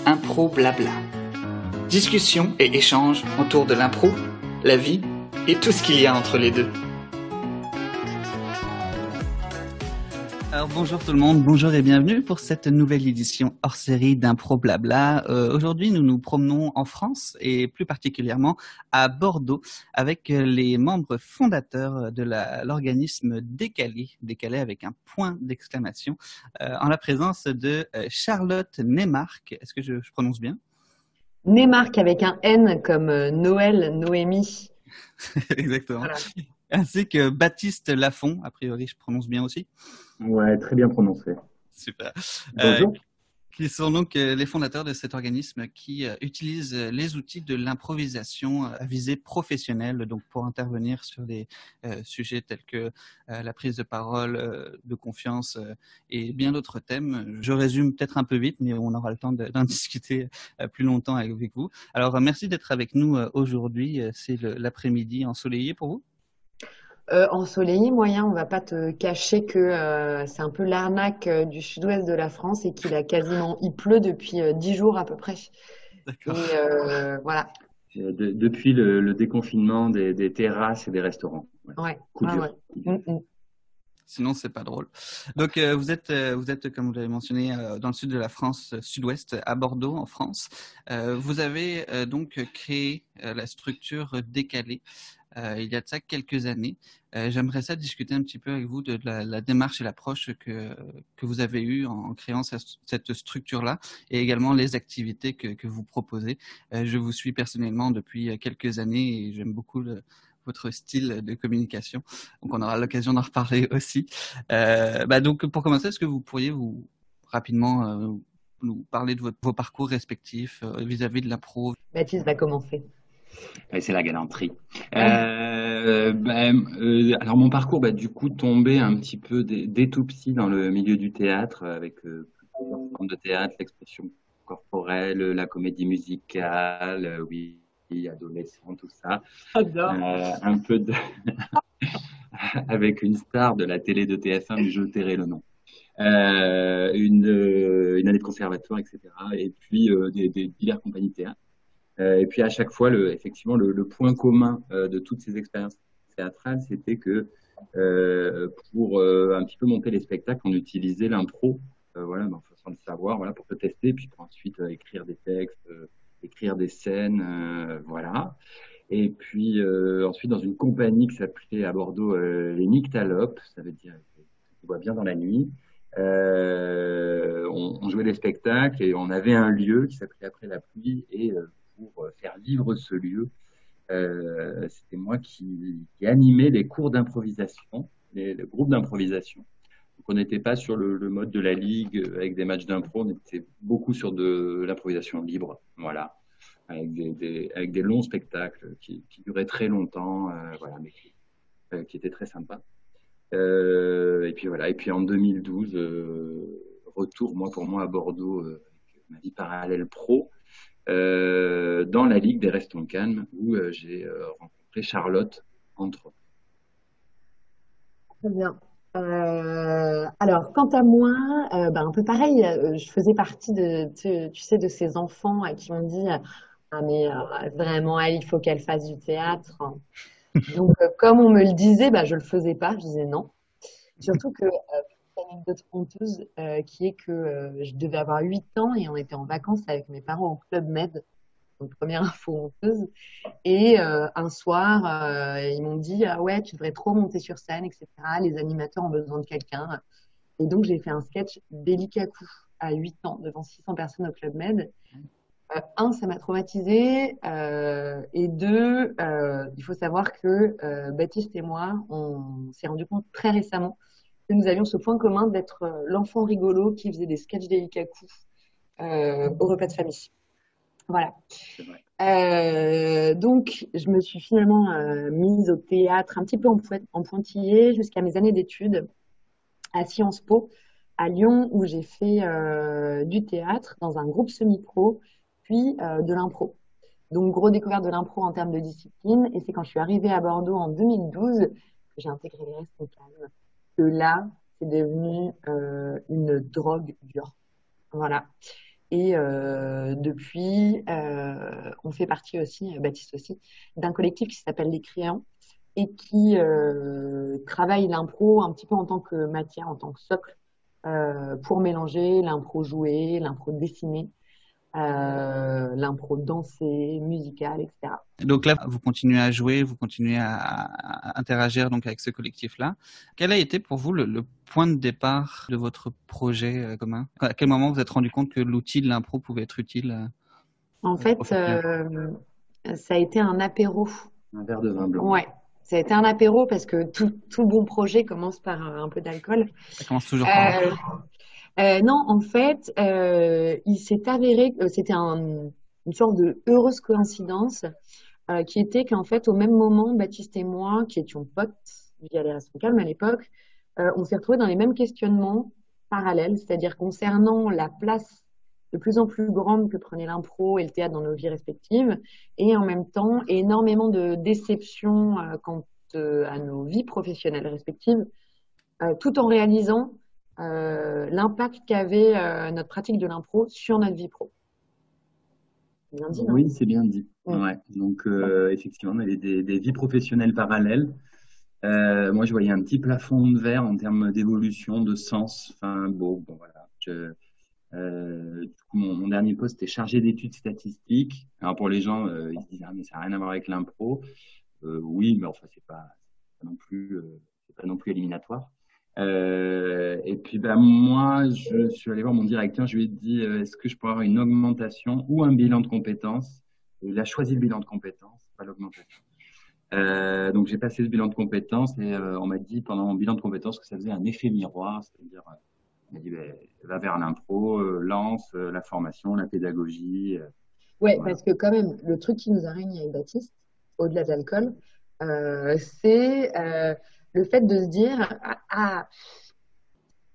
Impro Blabla. Discussion et échange autour de l'impro, la vie et tout ce qu'il y a entre les deux. Alors bonjour tout le monde, bonjour et bienvenue pour cette nouvelle édition hors série d'Impro Blabla. Aujourd'hui nous nous promenons en France et plus particulièrement à Bordeaux avec les membres fondateurs de l'organisme Décalé avec un point d'exclamation, en la présence de Charlotte Neymarck. Est-ce que je prononce bien? Neymarck avec un N comme Noël, Noémie. Exactement. Voilà. Ainsi que Baptiste Lafont, a priori je prononce bien aussi. Ouais, très bien prononcé. Super. Bonjour. Qui sont donc les fondateurs de cet organisme qui utilise les outils de l'improvisation à visée professionnelle, donc pour intervenir sur des sujets tels que la prise de parole, de confiance et bien d'autres thèmes. Je résume peut-être un peu vite, mais on aura le temps d'en discuter plus longtemps avec vous. Alors, merci d'être avec nous aujourd'hui. C'est l'après-midi ensoleillé pour vous? Ensoleillé, moyen, on va pas te cacher que c'est un peu l'arnaque du sud-ouest de la France et il pleut depuis 10 jours à peu près. D'accord. Et voilà. Depuis le déconfinement des terrasses et des restaurants. Ouais. Coup dur. Ouais. Sinon, c'est pas drôle. Donc, vous êtes, comme vous l'avez mentionné, dans le sud de la France, sud-ouest, à Bordeaux, en France. Vous avez donc créé la structure Décalé il y a de ça quelques années. J'aimerais discuter un petit peu avec vous de la démarche et l'approche que vous avez eue en créant cette structure-là et également les activités que vous proposez. Je vous suis personnellement depuis quelques années et j'aime beaucoup votre style de communication. Donc, on aura l'occasion d'en reparler aussi. Donc, pour commencer, est-ce que vous pourriez rapidement nous parler de vos parcours respectifs vis-à-vis de l'impro? Baptiste va commencer. Et c'est la galanterie. Alors, mon parcours, du coup, tombait un petit peu dès tout petit dans le milieu du théâtre, avec plusieurs formes de théâtre, l'expression corporelle, la comédie musicale, oui, adolescent, tout ça. Un peu avec une star de la télé de TF1, mais je tairai le nom. Une année de conservatoire, etc. Et puis des divers compagnies de théâtre. Et puis à chaque fois, effectivement, le point commun de toutes ces expériences théâtrales, c'était que pour un petit peu monter les spectacles, on utilisait l'impro, sans le savoir, pour se tester, puis pour ensuite écrire des textes, écrire des scènes, voilà. Et puis ensuite dans une compagnie qui s'appelait à Bordeaux les Nyctalopes, ça veut dire on voit bien dans la nuit. On jouait des spectacles et on avait un lieu qui s'appelait Après la pluie et pour faire vivre ce lieu, c'était moi qui animais les cours d'improvisation, le groupe d'improvisation. Donc on n'était pas sur le mode de la ligue avec des matchs d'impro, on était beaucoup sur de l'improvisation libre, voilà, avec des longs spectacles qui duraient très longtemps, mais qui étaient très sympas. Et puis voilà. Et puis en 2012, retour pour moi à Bordeaux, avec ma vie parallèle pro. Dans la Ligue des Restons Calmes où j'ai rencontré Charlotte, entre autres. Très bien. Alors, quant à moi, un peu pareil, je faisais partie tu sais, de ces enfants à qui on dit ah mais vraiment, il faut qu'elle fasse du théâtre. Donc, comme on me le disait, je le faisais pas, je disais non. Surtout que, petite anecdote honteuse, qui est que je devais avoir 8 ans et on était en vacances avec mes parents au Club Med. Donc, première info honteuse. Et un soir, ils m'ont dit ah ouais, tu devrais trop monter sur scène, etc. Les animateurs ont besoin de quelqu'un. Et donc, j'ai fait un sketch Belikaku à 8 ans devant 600 personnes au Club Med. Un, ça m'a traumatisée. Et deux, il faut savoir que Baptiste et moi, on s'est rendu compte très récemment que nous avions ce point commun d'être l'enfant rigolo qui faisait des sketchs Belikaku au repas de famille. Voilà. Donc, je me suis finalement mise au théâtre un petit peu en pointillé jusqu'à mes années d'études à Sciences Po, à Lyon, où j'ai fait du théâtre dans un groupe semi-pro, puis de l'impro. Donc, grosse découverte de l'impro en termes de discipline. Et c'est quand je suis arrivée à Bordeaux en 2012 que j'ai intégré les Restes au Calme. Que là, c'est devenu une drogue dure. Voilà. Et depuis, on fait partie aussi, Baptiste aussi, d'un collectif qui s'appelle Les Créants et qui travaille l'impro un petit peu en tant que matière, en tant que socle, pour mélanger l'impro joué, l'impro dessiné, l'impro dansé, musicale, etc. Donc là, vous continuez à jouer, vous continuez à interagir donc avec ce collectif-là. Quel a été pour vous le point de départ de votre projet commun? À quel moment vous vous êtes rendu compte que l'outil de l'impro pouvait être utile En fait, ça a été un apéro. Un verre de vin blanc. Ouais, ça a été un apéro parce que tout bon projet commence par un peu d'alcool. Ça commence toujours par Non, en fait, il s'est avéré que c'était une sorte de heureuse coïncidence qui était qu'en fait, au même moment, Baptiste et moi, qui étions potes via les Restos Calmes à l'époque, on s'est retrouvés dans les mêmes questionnements parallèles, c'est-à-dire concernant la place de plus en plus grande que prenait l'impro et le théâtre dans nos vies respectives, et en même temps, énormément de déception quant à nos vies professionnelles respectives, tout en réalisant l'impact qu'avait notre pratique de l'impro sur notre vie pro. Bien dit, non? Oui, c'est bien dit. Ouais. Donc, effectivement, on avait des vies professionnelles parallèles. Moi, je voyais un petit plafond de verre en termes d'évolution, de sens. Enfin, bon voilà. Du coup, mon dernier poste était chargé d'études statistiques. Alors, pour les gens, ils se disent, ah, mais ça n'a rien à voir avec l'impro. Oui, mais enfin, c'est pas non plus éliminatoire. Et puis moi, je suis allé voir mon directeur, je lui ai dit est-ce que je peux avoir une augmentation ou un bilan de compétences? Et il a choisi le bilan de compétences, pas l'augmentation. Donc j'ai passé ce bilan de compétences et on m'a dit pendant mon bilan de compétences que ça faisait un effet miroir, c'est-à-dire on m'a dit va vers l'impro, lance la formation, la pédagogie. Ouais, voilà. Parce que quand même, le truc qui nous a régné avec Baptiste, au-delà de l'alcool, c'est le fait de se dire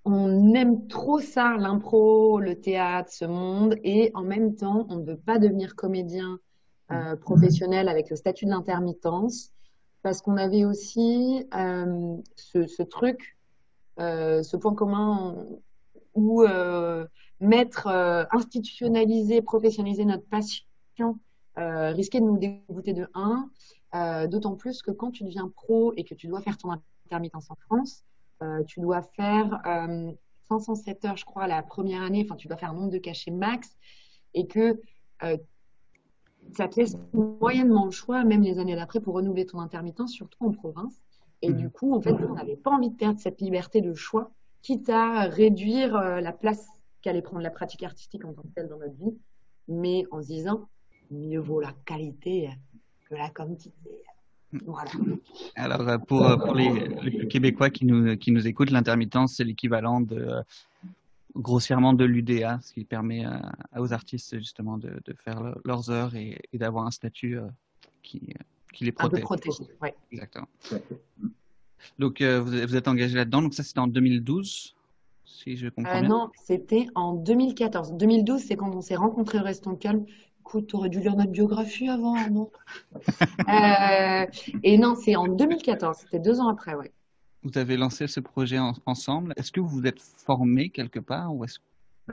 on aime trop ça, l'impro, le théâtre, ce monde, et en même temps, on ne veut pas devenir comédien professionnel avec le statut de l'intermittence, parce qu'on avait aussi ce truc, ce point commun où institutionnaliser, professionnaliser notre passion risquait de nous dégoûter de d'autant plus que quand tu deviens pro et que tu dois faire ton intermittence en France, tu dois faire 507 heures, je crois, la première année. Enfin, tu dois faire un nombre de cachets max et que ça te laisse moyennement le choix, même les années d'après, pour renouveler ton intermittence, surtout en province. Et du coup, en fait, on n'avait pas envie de perdre cette liberté de choix, quitte à réduire la place qu'allait prendre la pratique artistique en tant que telle dans notre vie, mais en se disant, mieux vaut la qualité que la quantité. Voilà. Alors, pour les Québécois qui nous écoutent, l'intermittence, c'est l'équivalent grossièrement de l'UDA, ce qui permet aux artistes justement de faire leurs heures et d'avoir un statut qui les protège. Un peu protégé, oui. Exactement. Donc, vous êtes engagé là-dedans. Donc, ça, c'était en 2012, si je comprends bien. Non, c'était en 2014. 2012, c'est quand on s'est rencontrés au Restos Calmes. Écoute, tu aurais dû lire notre biographie avant, non? Et non, c'est en 2014. C'était 2 ans après, ouais. Vous avez lancé ce projet ensemble. Est-ce que vous vous êtes formé quelque part ou est-ce...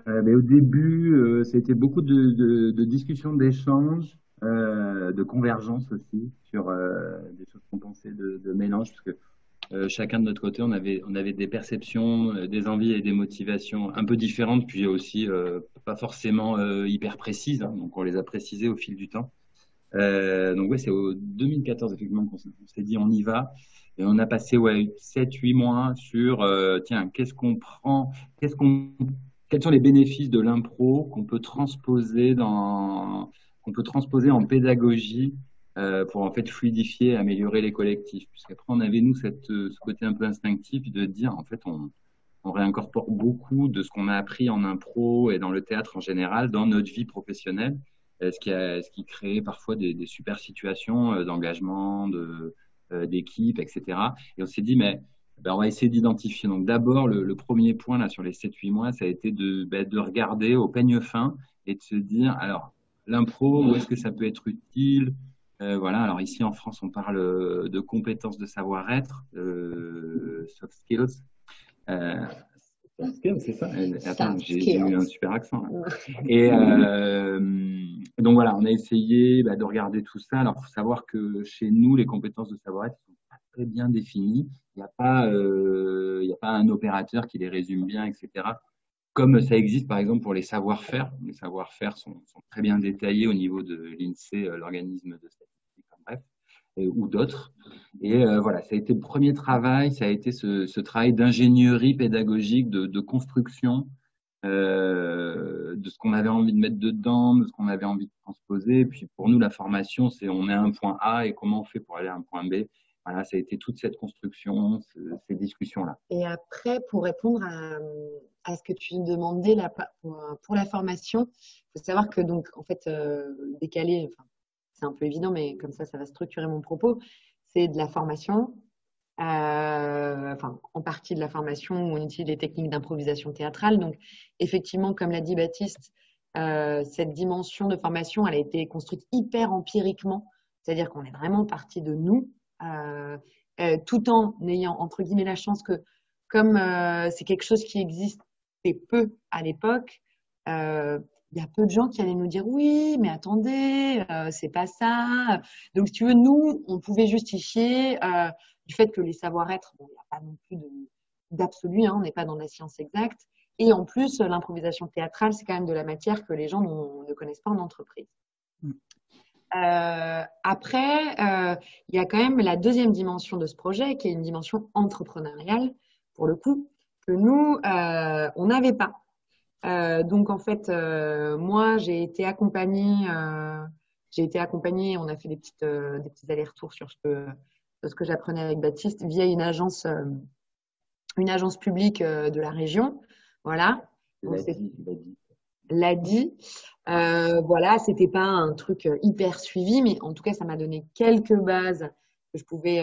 Mais au début, c'était beaucoup de discussions, d'échanges, de convergence aussi sur des choses qu'on pensait de mélange, parce que chacun de notre côté, on avait des perceptions, des envies et des motivations un peu différentes, puis aussi pas forcément hyper précises, hein, donc on les a précisées au fil du temps. Donc ouais, c'est au 2014 effectivement qu'on s'est dit on y va, et on a passé 7-8 mois sur tiens, qu'est-ce qu'on prend, quels sont les bénéfices de l'impro qu'on peut transposer en pédagogie pour en fait fluidifier, améliorer les collectifs. Puisqu'après, on avait nous ce côté un peu instinctif de dire en fait on réincorpore beaucoup de ce qu'on a appris en impro et dans le théâtre en général dans notre vie professionnelle, ce qui crée parfois des super situations d'engagement, d'équipe, etc. Et on s'est dit mais on va essayer d'identifier. Donc d'abord, le premier point là sur les 7-8 mois, ça a été de regarder au peigne fin et de se dire alors l'impro, où est-ce que ça peut être utile? Voilà. Alors ici en France, on parle de compétences de savoir-être, soft skills. Soft skills, c'est ça? Attends, Soft j'ai eu un skills. super accent là. Et donc voilà, on a essayé de regarder tout ça. Alors, il faut savoir que chez nous, les compétences de savoir-être sont pas très bien définies. Il y a pas un opérateur qui les résume bien, etc. Comme ça existe par exemple pour les savoir-faire. Les savoir-faire sont très bien détaillés au niveau de l'INSEE, l'organisme de statistique, enfin, bref, ou d'autres. Et voilà, ça a été le premier travail, ça a été ce travail d'ingénierie pédagogique, de construction de ce qu'on avait envie de mettre dedans, de ce qu'on avait envie de transposer. Et puis pour nous, la formation, c'est on est à un point A et comment on fait pour aller à un point B. Voilà, ça a été toute cette construction, ces discussions-là. Et après, pour répondre à ce que tu demandais là, pour la formation, il faut savoir que donc en fait décaler, enfin, c'est un peu évident, mais comme ça va structurer mon propos. C'est de la formation, enfin en partie de la formation où on utilise les techniques d'improvisation théâtrale. Donc effectivement, comme l'a dit Baptiste, cette dimension de formation, elle a été construite hyper empiriquement, c'est-à-dire qu'on est vraiment parti de nous. Tout en ayant entre guillemets la chance que comme c'est quelque chose qui existait peu à l'époque, il y a peu de gens qui allaient nous dire oui, mais attendez, c'est pas ça. Donc si tu veux, nous, on pouvait justifier du fait que les savoir-être, bon, il n'y a pas non plus d'absolu, hein, on n'est pas dans la science exacte. Et en plus, l'improvisation théâtrale, c'est quand même de la matière que les gens ne connaissent pas en entreprise. Après, il y a quand même la deuxième dimension de ce projet, qui est une dimension entrepreneuriale, pour le coup, que nous, on n'avait pas. Donc, en fait, moi, j'ai été accompagnée, on a fait des petits allers-retours sur ce que j'apprenais avec Baptiste via une agence publique de la région. Voilà. Donc, l'a dit. Voilà, c'était pas un truc hyper suivi, mais en tout cas, ça m'a donné quelques bases que je pouvais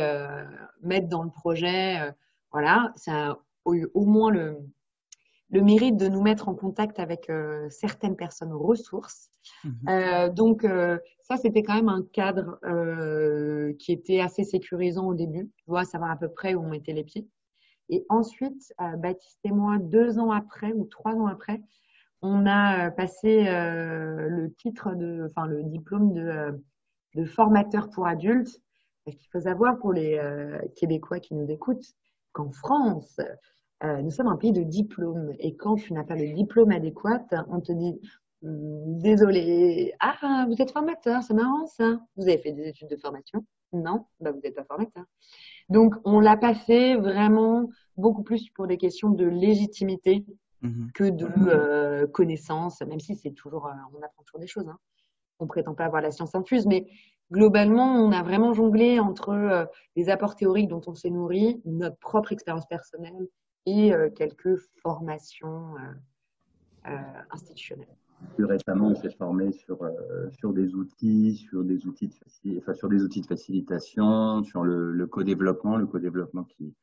mettre dans le projet. Voilà, ça a eu au moins le mérite de nous mettre en contact avec certaines personnes ressources. Donc, ça, c'était quand même un cadre qui était assez sécurisant au début. Tu vois, savoir à peu près où on mettait les pieds. Et ensuite, Baptiste et moi, 2 ans après ou 3 ans après, on a passé le diplôme de formateur pour adultes. Parce qu'il faut savoir pour les Québécois qui nous écoutent qu'en France, nous sommes un pays de diplômes. Et quand tu n'as pas le diplôme adéquat, on te dit désolé, ah, vous êtes formateur, c'est marrant ça. Vous avez fait des études de formation? Non, bah, vous n'êtes pas formateur. Donc, on l'a passé vraiment beaucoup plus pour des questions de légitimité que de connaissances, même si c'est toujours, on apprend toujours des choses. Hein. On prétend pas avoir la science infuse, mais globalement, on a vraiment jonglé entre les apports théoriques dont on s'est nourri, notre propre expérience personnelle et quelques formations institutionnelles. Plus récemment, on s'est formé sur des outils, sur des outils de facilitation, sur le co-développement, qui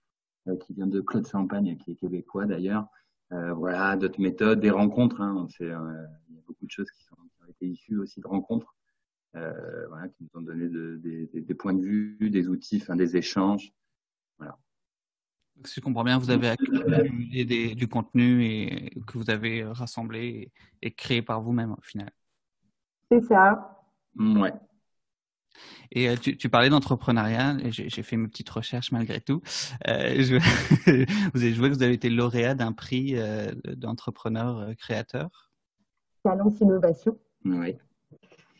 vient de Claude Champagne, qui est québécois d'ailleurs. Voilà, d'autres méthodes, des rencontres. Hein, il y a beaucoup de choses qui ont été issues aussi de rencontres, voilà, qui nous ont donné des points de vue, des outils, enfin, des échanges. Voilà. Si je comprends bien, vous avez accumulé du contenu et que vous avez rassemblé et créé par vous-même au final. C'est ça. Ouais. Et tu parlais d'entrepreneuriat, et j'ai fait mes petites recherches malgré tout. Je vois que vous avez été lauréat d'un prix d'entrepreneur créateur. Talence Innovation. Oui.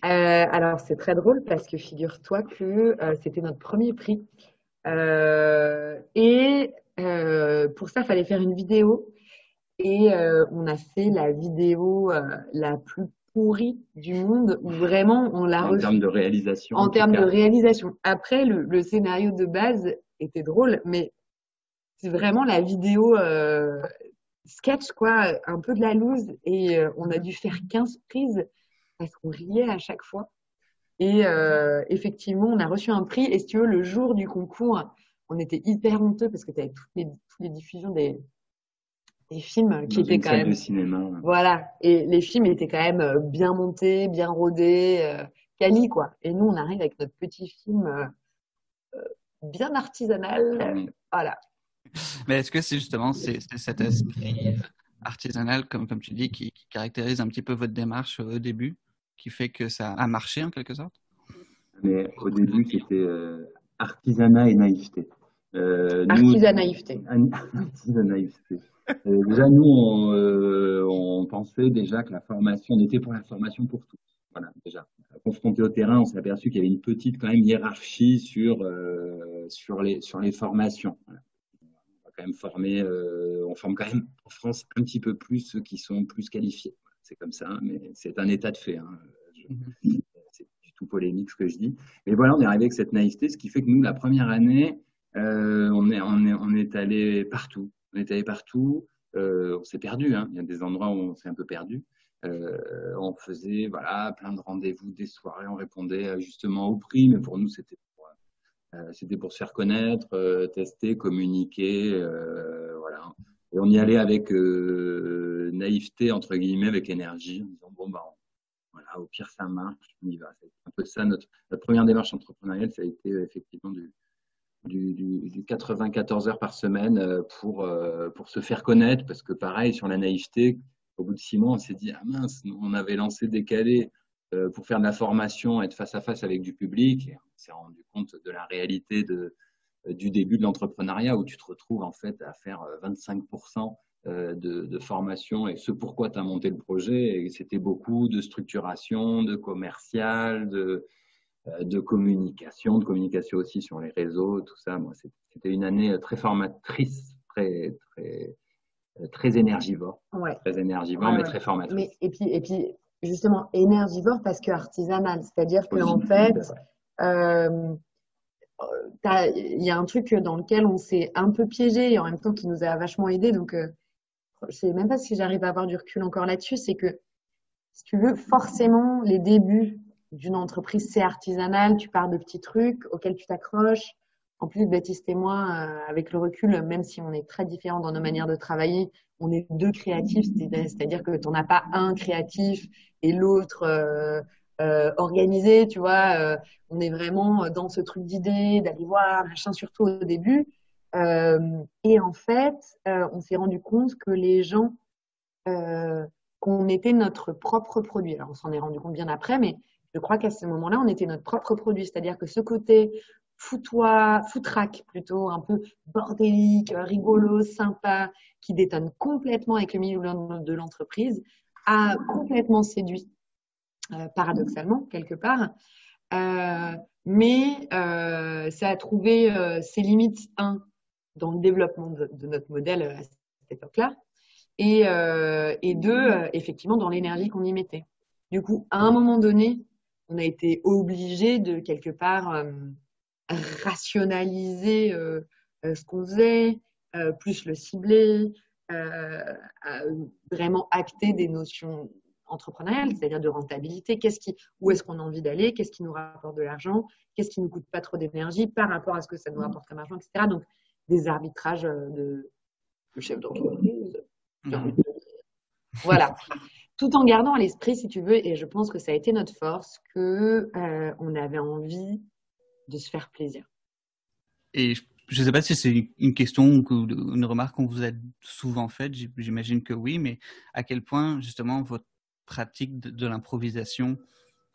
Alors, c'est très drôle parce que figure-toi que c'était notre premier prix. Pour ça, il fallait faire une vidéo. Et on a fait la vidéo la plus pourrie du monde où vraiment on l'a reçu. En termes de réalisation. En termes de réalisation. Après, le scénario de base était drôle, mais c'est vraiment la vidéo sketch, quoi, un peu de la loose. Et on a dû faire 15 prises parce qu'on riait à chaque fois. Et effectivement, on a reçu un prix. Et si tu veux, le jour du concours, on était hyper honteux parce que tu avais toutes les diffusions des films qui Dans étaient une quand salle de même, cinéma. voilà, et les films étaient quand même bien montés, bien rodés, quali, quoi. Et nous, on arrive avec notre petit film bien artisanal, Ouais. voilà. Mais est-ce que c'est justement c'est cet esprit artisanal, comme tu dis, qui caractérise un petit peu votre démarche au début, qui fait que ça a marché en quelque sorte? Mais au début, c'était artisanat et naïveté. Nous, Artisanat naïveté. artisanat, naïveté. Déjà, nous, on pensait déjà que la formation, on était pour la formation pour tous. Voilà, déjà. Confronté au terrain, on s'est aperçu qu'il y avait une petite quand même hiérarchie sur les formations. Voilà. On va quand même former, on forme quand même en France un petit peu plus ceux qui sont plus qualifiés. C'est comme ça, mais c'est un état de fait. Hein. C'est du tout polémique ce que je dis. Mais voilà, on est arrivé avec cette naïveté, ce qui fait que nous, la première année, on est allé partout. On est allé partout. On s'est perdu. Hein. Il y a des endroits où on s'est un peu perdu. On faisait voilà, plein de rendez-vous, des soirées. On répondait justement au prix, mais pour nous, c'était pour se faire connaître, tester, communiquer. Voilà. Et on y allait avec naïveté, entre guillemets, avec énergie, en disant bon, bah, voilà, au pire, ça marche, on y va. C'est un peu ça, notre première démarche entrepreneuriale, ça a été effectivement du 94 heures par semaine pour se faire connaître, parce que pareil, sur la naïveté, au bout de 6 mois, on s'est dit, ah mince, on avait lancé Décalé pour faire de la formation, être face à face avec du public, et on s'est rendu compte de la réalité du début de l'entrepreneuriat, où tu te retrouves en fait à faire 25% de formation, et ce pourquoi tu as monté le projet, et c'était beaucoup de structuration, de commercial, de communication aussi sur les réseaux, tout ça. Moi, c'était une année très formatrice, très énergivore, Ouais. très énergivore, mais très formatrice. Mais, et puis, justement, énergivore parce que artisanal. C'est-à-dire qu'en fait, il y a un truc dans lequel on s'est un peu piégé et en même temps qui nous a vachement aidé. Donc, je sais même pas si j'arrive à avoir du recul encore là-dessus. C'est que, si tu veux, forcément, les débuts d'une entreprise, c'est artisanal. Tu pars de petits trucs auxquels tu t'accroches. En plus, Baptiste et moi, avec le recul, même si on est très différents dans nos manières de travailler, on est deux créatifs. C'est-à-dire que tu n'en as pas un créatif et l'autre organisé, tu vois. On est vraiment dans ce truc d'idées, d'aller voir, machin, surtout au début. Et en fait, on s'est rendu compte que les gens qu'on était notre propre produit. Alors, on s'en est rendu compte bien après, mais je crois qu'à ce moment-là, on était notre propre produit. C'est-à-dire que ce côté foutraque plutôt, un peu bordélique, rigolo, sympa, qui détonne complètement avec le milieu de l'entreprise, a complètement séduit, paradoxalement, quelque part. Mais ça a trouvé ses limites, dans le développement de notre modèle à cette époque-là, et deux, effectivement, dans l'énergie qu'on y mettait. Du coup, à un moment donné, on a été obligé de quelque part rationaliser ce qu'on faisait, plus le cibler, vraiment acter des notions entrepreneuriales, c'est-à-dire de rentabilité. Où est-ce qu'on a envie d'aller? Qu'est-ce qui nous rapporte de l'argent? Qu'est-ce qui ne nous coûte pas trop d'énergie par rapport à ce que ça nous rapporte comme argent, etc. Donc, des arbitrages de chef d'entreprise. Voilà. Tout en gardant à l'esprit, si tu veux, et je pense que ça a été notre force, que on avait envie de se faire plaisir. Et je ne sais pas si c'est une question ou une remarque qu'on vous a souvent faite, j'imagine que oui, mais à quel point justement votre pratique de l'improvisation,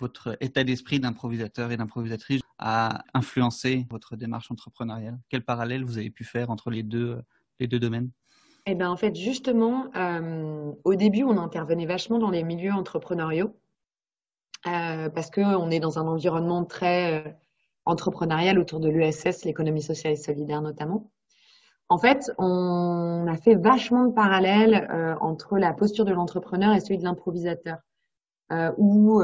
votre état d'esprit d'improvisateur et d'improvisatrice a influencé votre démarche entrepreneuriale? Quel parallèle vous avez pu faire entre les deux domaines? Eh ben, en fait, justement, au début, on intervenait vachement dans les milieux entrepreneuriaux parce qu'on est dans un environnement très entrepreneurial autour de l'ESS, l'économie sociale et solidaire notamment. En fait, on a fait vachement de parallèles entre la posture de l'entrepreneur et celui de l'improvisateur, où,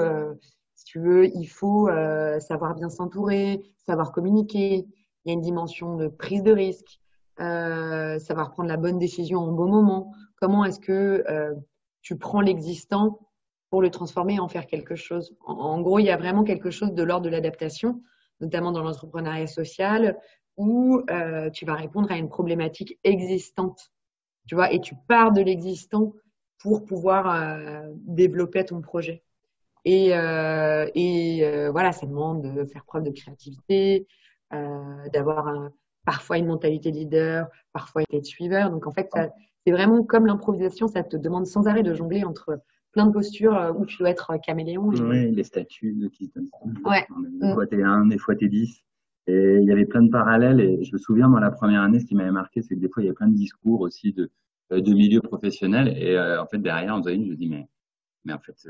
si tu veux, il faut savoir bien s'entourer, savoir communiquer. Il y a une dimension de prise de risque, savoir prendre la bonne décision au bon moment. Comment est-ce que tu prends l'existant pour le transformer et en faire quelque chose? En gros, il y a vraiment quelque chose de l'ordre de l'adaptation, notamment dans l'entrepreneuriat social, où tu vas répondre à une problématique existante tu vois, et tu pars de l'existant pour pouvoir développer ton projet. Voilà, ça demande de faire preuve de créativité, d'avoir parfois une mentalité de leader, parfois une tête suiveur. Donc en fait, c'est vraiment comme l'improvisation, ça te demande sans arrêt de jongler entre plein de postures où tu dois être caméléon. Oui, les statuts qui se donnent. Ouais. Des fois t'es 1, des fois t'es 10. Et il y avait plein de parallèles. Et je me souviens, dans la première année, ce qui m'avait marqué, c'est que des fois, il y avait plein de discours aussi de milieu professionnel. Et en fait, derrière, en faisant une, je me dis, mais en fait,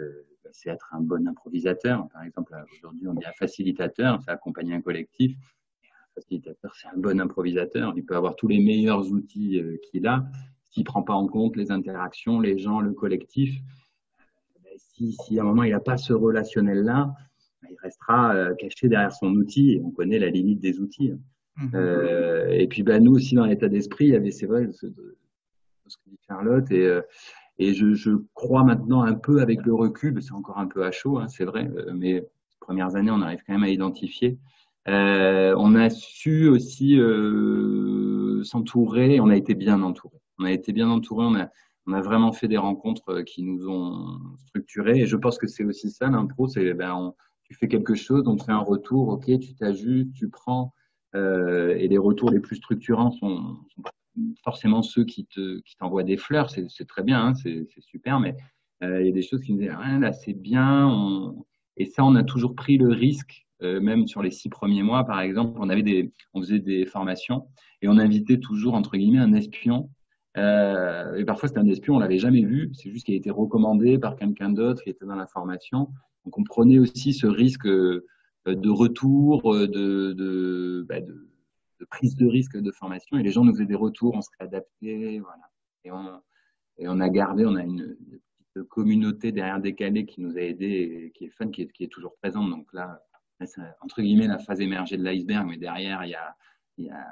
c'est être un bon improvisateur. Par exemple, aujourd'hui, on dit un facilitateur, c'est accompagner un collectif. Et un facilitateur, c'est un bon improvisateur. Il peut avoir tous les meilleurs outils qu'il a. S'il prend pas en compte les interactions, les gens, le collectif, si à un moment il n'a pas ce relationnel-là, il restera caché derrière son outil et on connaît la limite des outils. Et puis nous aussi dans l'état d'esprit, il y avait, c'est vrai, ce que dit Charlotte, et je crois maintenant un peu avec le recul, c'est encore un peu à chaud, hein, c'est vrai, mais les premières années on arrive quand même à identifier. On a su aussi s'entourer, on a été bien entouré. On a vraiment fait des rencontres qui nous ont structurés. Et je pense que c'est aussi ça, l'impro, c'est tu fais quelque chose, on te fait un retour, ok, tu t'ajustes, tu prends. Et les retours les plus structurants sont pas forcément ceux qui t'envoient des fleurs. C'est très bien, hein, c'est super, mais il y a des choses qui nous disent, ah, là c'est bien. Et ça, on a toujours pris le risque, même sur les 6 premiers mois, par exemple, on faisait des formations et on invitait toujours, entre guillemets, un espion. Et parfois, c'était un espion, on l'avait jamais vu. C'est juste qu'il a été recommandé par quelqu'un d'autre qui était dans la formation. Donc, on prenait aussi ce risque de retour, de prise de risque de formation. Et les gens nous faisaient des retours, on s'est adapté, voilà. Et on a une petite communauté derrière Décalé qui nous a aidés et qui est fun, qui est toujours présente. Donc là, c'est entre guillemets la phase émergée de l'iceberg, mais derrière, il y a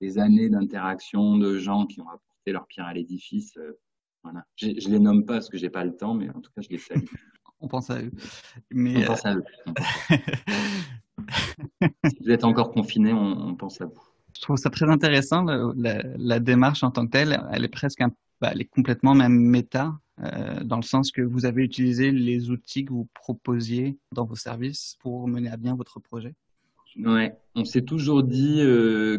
des années d'interaction de gens qui ont apporté leur pierre à l'édifice. Voilà. Je les nomme pas parce que j'ai pas le temps, mais en tout cas, je les salue. On pense à eux. On pense à eux. Si vous êtes encore confinés, on pense à vous. Je trouve ça très intéressant, la démarche en tant que telle. Elle est presque elle est complètement même méta, dans le sens que vous avez utilisé les outils que vous proposiez dans vos services pour mener à bien votre projet. Ouais, on s'est toujours dit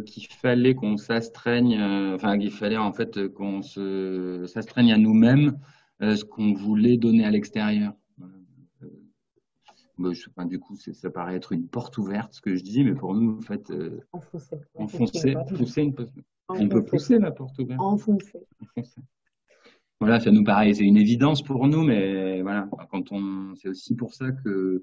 qu'il fallait qu'on s'astreigne, qu'il fallait en fait qu'on s'astreigne à nous-mêmes ce qu'on voulait donner à l'extérieur. Du coup, ça paraît être une porte ouverte ce que je dis, mais pour nous, en fait, pousser on peut pousser la porte ouverte. Enfoncer. Voilà, ça nous paraît, c'est une évidence pour nous, mais voilà, c'est aussi pour ça que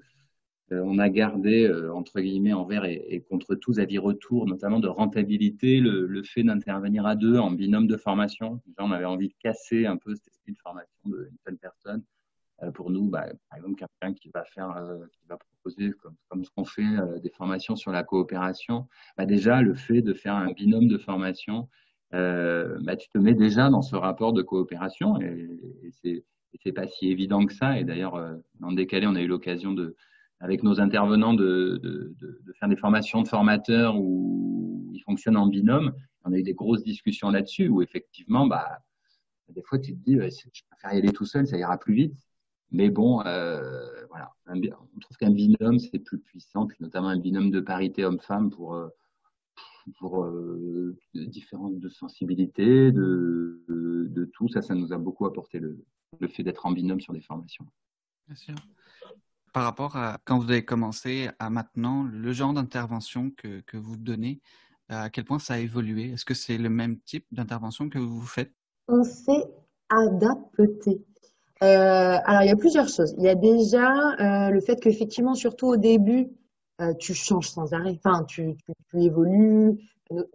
on a gardé, entre guillemets, envers et contre tous avis retour, notamment de rentabilité, le fait d'intervenir à deux en binôme de formation. Déjà, on avait envie de casser un peu cet esprit de formation d'une seule personne. Pour nous, par exemple, quelqu'un qui va proposer, comme ce qu'on fait, des formations sur la coopération, déjà, le fait de faire un binôme de formation, tu te mets déjà dans ce rapport de coopération et c'est pas si évident que ça. Et d'ailleurs, dans Décalé, on a eu l'occasion avec nos intervenants de faire des formations de formateurs où ils fonctionnent en binôme. On a eu des grosses discussions là-dessus où effectivement, des fois, tu te dis, je préfère y aller tout seul, ça ira plus vite. Mais bon, voilà, on trouve qu'un binôme, c'est plus puissant, puis notamment un binôme de parité homme-femme pour différences de sensibilité, de tout. Ça nous a beaucoup apporté le fait d'être en binôme sur des formations. Bien sûr. Par rapport à quand vous avez commencé à maintenant, le genre d'intervention que vous donnez, à quel point ça a évolué? Est-ce que c'est le même type d'intervention que vous faites? On s'est adapté. Alors, il y a plusieurs choses. Il y a déjà le fait qu'effectivement, surtout au début, tu changes sans arrêt. Enfin, tu évolues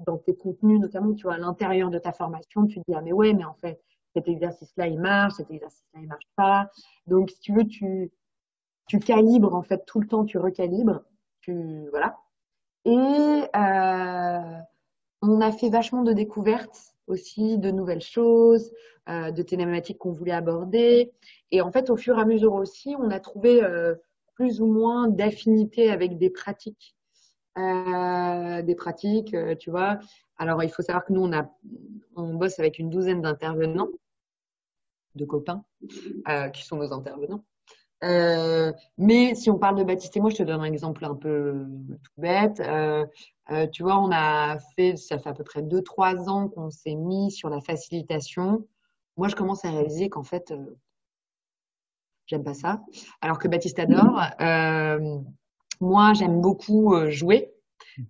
dans tes contenus, notamment, tu vois, à l'intérieur de ta formation, tu te dis, ah, mais ouais, mais en fait, cet exercice-là, il marche, cet exercice-là, il marche pas. Donc, si tu veux, tu calibres, en fait, tout le temps, tu recalibres. Voilà. Et on a fait vachement de découvertes aussi, de nouvelles choses, de thématiques qu'on voulait aborder. Et en fait, au fur et à mesure aussi, on a trouvé plus ou moins d'affinité avec des pratiques. Tu vois. Alors, il faut savoir que nous, on bosse avec une douzaine d'intervenants, de copains, qui sont nos intervenants. Mais si on parle de Baptiste et moi, je te donne un exemple un peu tout bête. Tu vois, ça fait à peu près 2-3 ans qu'on s'est mis sur la facilitation. Moi, je commence à réaliser qu'en fait, j'aime pas ça. Alors que Baptiste adore. Moi, j'aime beaucoup jouer.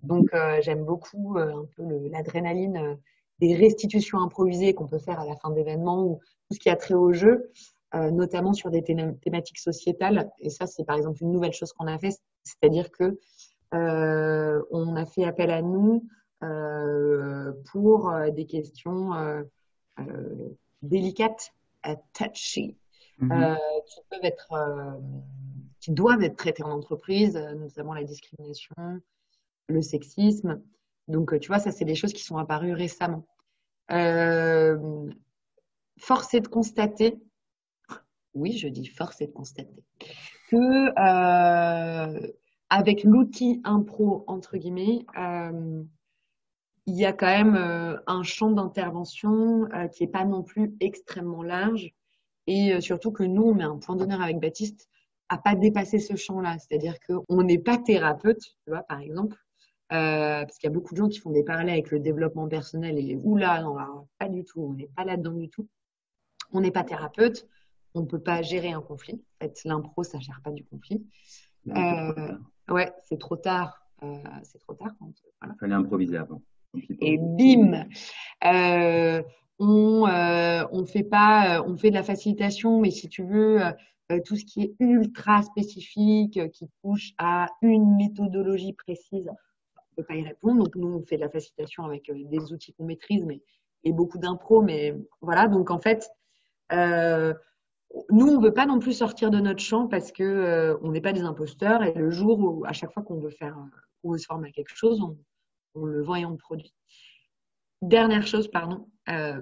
Donc, j'aime beaucoup un peu l'adrénaline des restitutions improvisées qu'on peut faire à la fin d'événements ou tout ce qui a trait au jeu, notamment sur des thématiques sociétales. Et ça, c'est par exemple une nouvelle chose qu'on a fait, c'est-à-dire que on a fait appel à nous pour des questions délicates, touchy, qui doivent être traitées en entreprise, notamment la discrimination, le sexisme. Donc, tu vois, ça, c'est des choses qui sont apparues récemment. Force est de constater, oui, je dis force est de constater, que avec l'outil impro, entre guillemets, il y a quand même un champ d'intervention qui n'est pas non plus extrêmement large. Et surtout que nous, on met un point d'honneur avec Baptiste à pas dépasser ce champ-là. C'est-à-dire qu'on n'est pas thérapeute, tu vois, par exemple, parce qu'il y a beaucoup de gens qui font des parallèles avec le développement personnel et oula, non, alors, pas du tout, on n'est pas là-dedans du tout. On n'est pas thérapeute, on ne peut pas gérer un conflit. En fait, l'impro, ça ne gère pas du conflit. Ouais, c'est trop tard. C'est trop tard. Voilà. Il fallait improviser avant. Et bim, on fait pas, on fait de la facilitation, mais si tu veux, tout ce qui est ultra spécifique, qui touche à une méthodologie précise, on peut pas y répondre. Donc nous, on fait de la facilitation avec des outils qu'on maîtrise, et beaucoup d'impro, mais voilà. Donc en fait, nous, on veut pas non plus sortir de notre champ parce que on n'est pas des imposteurs. Et le jour où, à chaque fois qu'on veut se former à quelque chose, on le vend et on le produit. Dernière chose, pardon,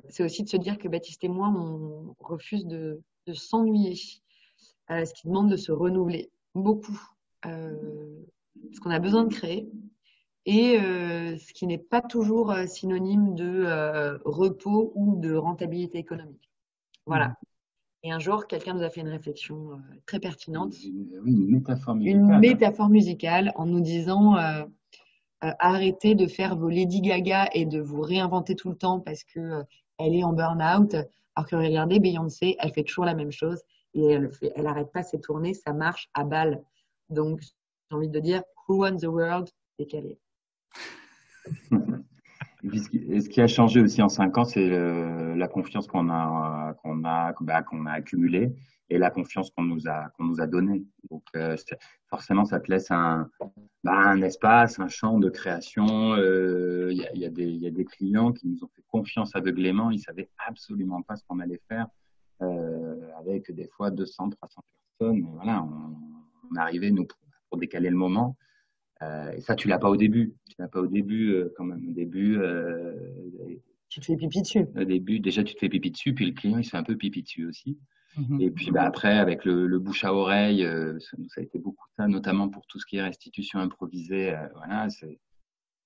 c'est aussi de se dire que Baptiste et moi, on refuse de s'ennuyer, ce qui demande de se renouveler beaucoup, parce qu'on a besoin de créer, et ce qui n'est pas toujours synonyme de repos ou de rentabilité économique. Voilà. Et un jour, quelqu'un nous a fait une réflexion très pertinente. Une métaphore musicale. Une métaphore musicale en nous disant arrêtez de faire vos Lady Gaga et de vous réinventer tout le temps parce que elle est en burn-out. Alors que regardez, Beyoncé, elle fait toujours la même chose et elle arrête pas ses tournées, ça marche à balle. Donc, j'ai envie de dire, who won the world, c'est qu'elle est. Et ce qui a changé aussi en 5 ans, c'est la confiance qu'on a accumulée et la confiance qu'on nous a donnée. Donc forcément, ça te laisse un espace, un champ de création. Il y a des clients qui nous ont fait confiance aveuglément. Ils savaient absolument pas ce qu'on allait faire avec des fois 200, 300 personnes. Et voilà, on arrivait nous pour décaler le moment. Et ça, tu l'as pas au début. Tu l'as pas au début, quand même. Au début, tu te fais pipi dessus. Au début, déjà, tu te fais pipi dessus, puis le client, il se fait un peu pipi dessus aussi. Et puis, après, avec le bouche à oreille, ça a été beaucoup ça, notamment pour tout ce qui est restitution improvisée. Voilà,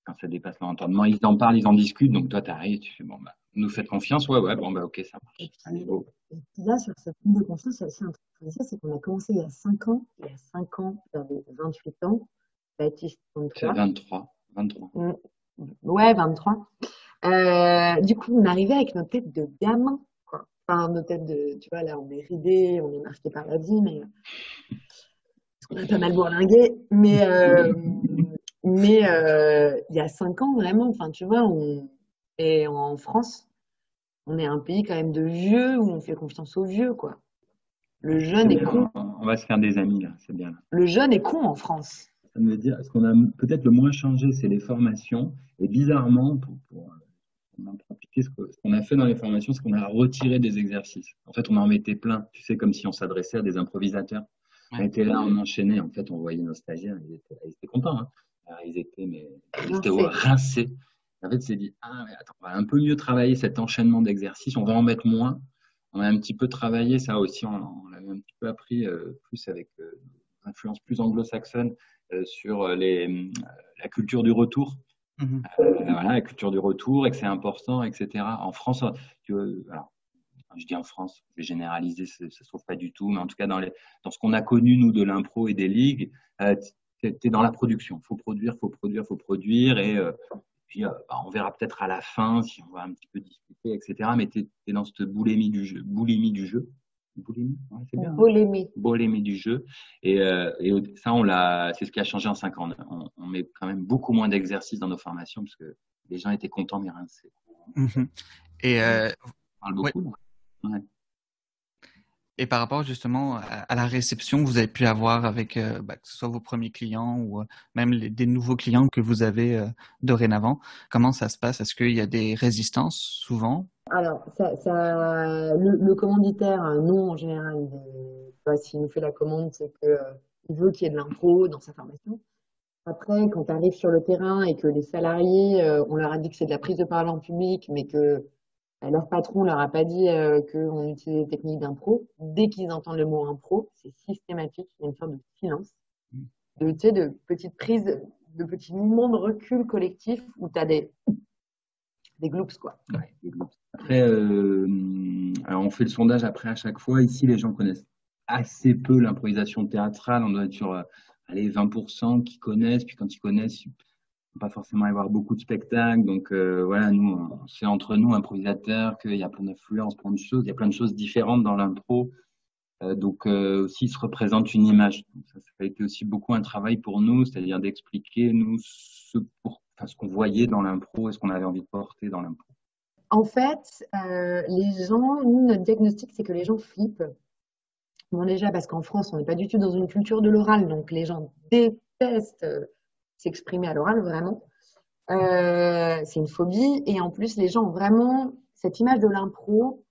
quand ça dépasse l'entendement, ils en parlent, ils en discutent. Donc, toi, tu arrives, tu fais, bon, nous faites confiance. Ouais, bon, ok, ça marche. Et puis là, sur ce point de confiance, il y a aussi un truc à dire, c'est qu'on a commencé il y a 5 ans. Il y a 5 ans, j'avais 28 ans. Baptiste, 23. C'est 23. Ouais, 23. Du coup, on arrivait avec nos têtes de gamin, quoi. Enfin, nos têtes de, tu vois, là, on est ridés, on est marqué par la vie, mais on a pas mal bourlingué. Mais il y a 5 ans, vraiment, enfin, tu vois, et en France, on est un pays quand même de vieux où on fait confiance aux vieux, quoi. Le jeune est con. On va se faire des amis, là, c'est bien. Le jeune est con en France. Ça veut dire, ce qu'on a peut-être le moins changé, c'est les formations. Et bizarrement, pour appliquer ce qu'on a fait dans les formations, c'est qu'on a retiré des exercices. En fait, on en mettait plein. Tu sais, comme si on s'adressait à des improvisateurs. On était là, on enchaînait. En fait, on voyait nos stagiaires, ils étaient contents. Hein. Alors, ils étaient rincés. En fait, c'est dit, mais attends, on va un peu mieux travailler cet enchaînement d'exercices. On va en mettre moins. On a un petit peu travaillé ça aussi. On l'avait un petit peu appris plus avec influence plus anglo-saxonne sur la culture du retour. Mhm. Voilà, la culture du retour et que c'est important, etc. En France, alors, je dis en France, je vais généraliser, ça se trouve pas du tout, mais en tout cas dans ce qu'on a connu nous de l'impro et des ligues, t'es dans la production. Faut produire, faut produire, faut produire, et puis on verra peut-être à la fin si on va un petit peu discuter, etc. Mais t'es dans cette boulimie du jeu, boulimie, ouais, c'est bien. Bolémé. Boulimie du jeu, et ça c'est ce qui a changé en 5 ans. On met quand même beaucoup moins d'exercices dans nos formations parce que les gens étaient contents mais rincés. Mhm. Et, On parle ouais. beaucoup. Ouais. Et par rapport justement à la réception que vous avez pu avoir avec que ce soit vos premiers clients ou même des nouveaux clients que vous avez dorénavant, comment ça se passe? Est-ce qu'il y a des résistances souvent? Alors, le commanditaire, non, en général, s'il nous fait la commande, c'est que, il veut qu'il y ait de l'impro dans sa formation. Après, quand tu arrives sur le terrain et que les salariés, on leur a dit que c'est de la prise de parole en public, mais que leur patron leur a pas dit qu'on utilisait des techniques d'impro, dès qu'ils entendent le mot impro, c'est systématique, il y a une sorte de silence, tu sais, de petites prises, de petits mouvements de recul collectif où tu as des gloops, quoi. Ouais, des groupes. Après, alors on fait le sondage après à chaque fois. Ici, les gens connaissent assez peu l'improvisation théâtrale. On doit être sur allez, 20% qui connaissent. Puis quand ils connaissent, ils vont pas forcément y avoir beaucoup de spectacles. Donc voilà, nous, c'est entre nous, improvisateurs, qu'il y a plein d'influences, plein de choses. Il y a plein de choses différentes dans l'impro. Donc aussi, ils se représentent une image. Donc, ça a été aussi beaucoup un travail pour nous, c'est-à-dire d'expliquer, nous, ce qu'on voyait dans l'impro et ce qu'on avait envie de porter dans l'impro. En fait, les gens, nous, notre diagnostic, c'est que les gens flippent. Bon, déjà, parce qu'en France, on n'est pas du tout dans une culture de l'oral, donc les gens détestent s'exprimer à l'oral, vraiment. C'est une phobie. Et en plus, les gens ont vraiment cette image de l'impro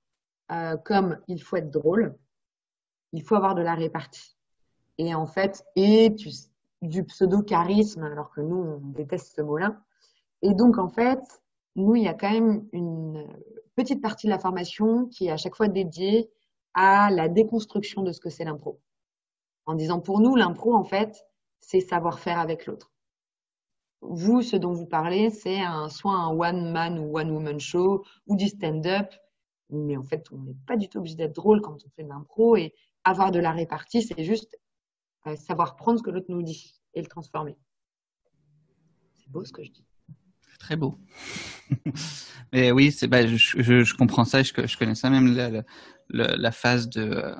comme il faut être drôle, il faut avoir de la répartie. Et en fait, du pseudo-charisme, alors que nous, on déteste ce mot-là. Et donc, en fait, nous, il y a quand même une petite partie de la formation qui est à chaque fois dédiée à la déconstruction de ce que c'est l'impro. En disant, pour nous, l'impro, en fait, c'est savoir faire avec l'autre. Vous, ce dont vous parlez, c'est soit un one-man ou one-woman show ou du stand-up. Mais en fait, on n'est pas du tout obligé d'être drôle quand on fait de l'impro. Et avoir de la répartie, c'est juste savoir prendre ce que l'autre nous dit et le transformer. C'est beau ce que je dis. C'est très beau. Mais oui, je comprends ça, je connais ça, même la phase de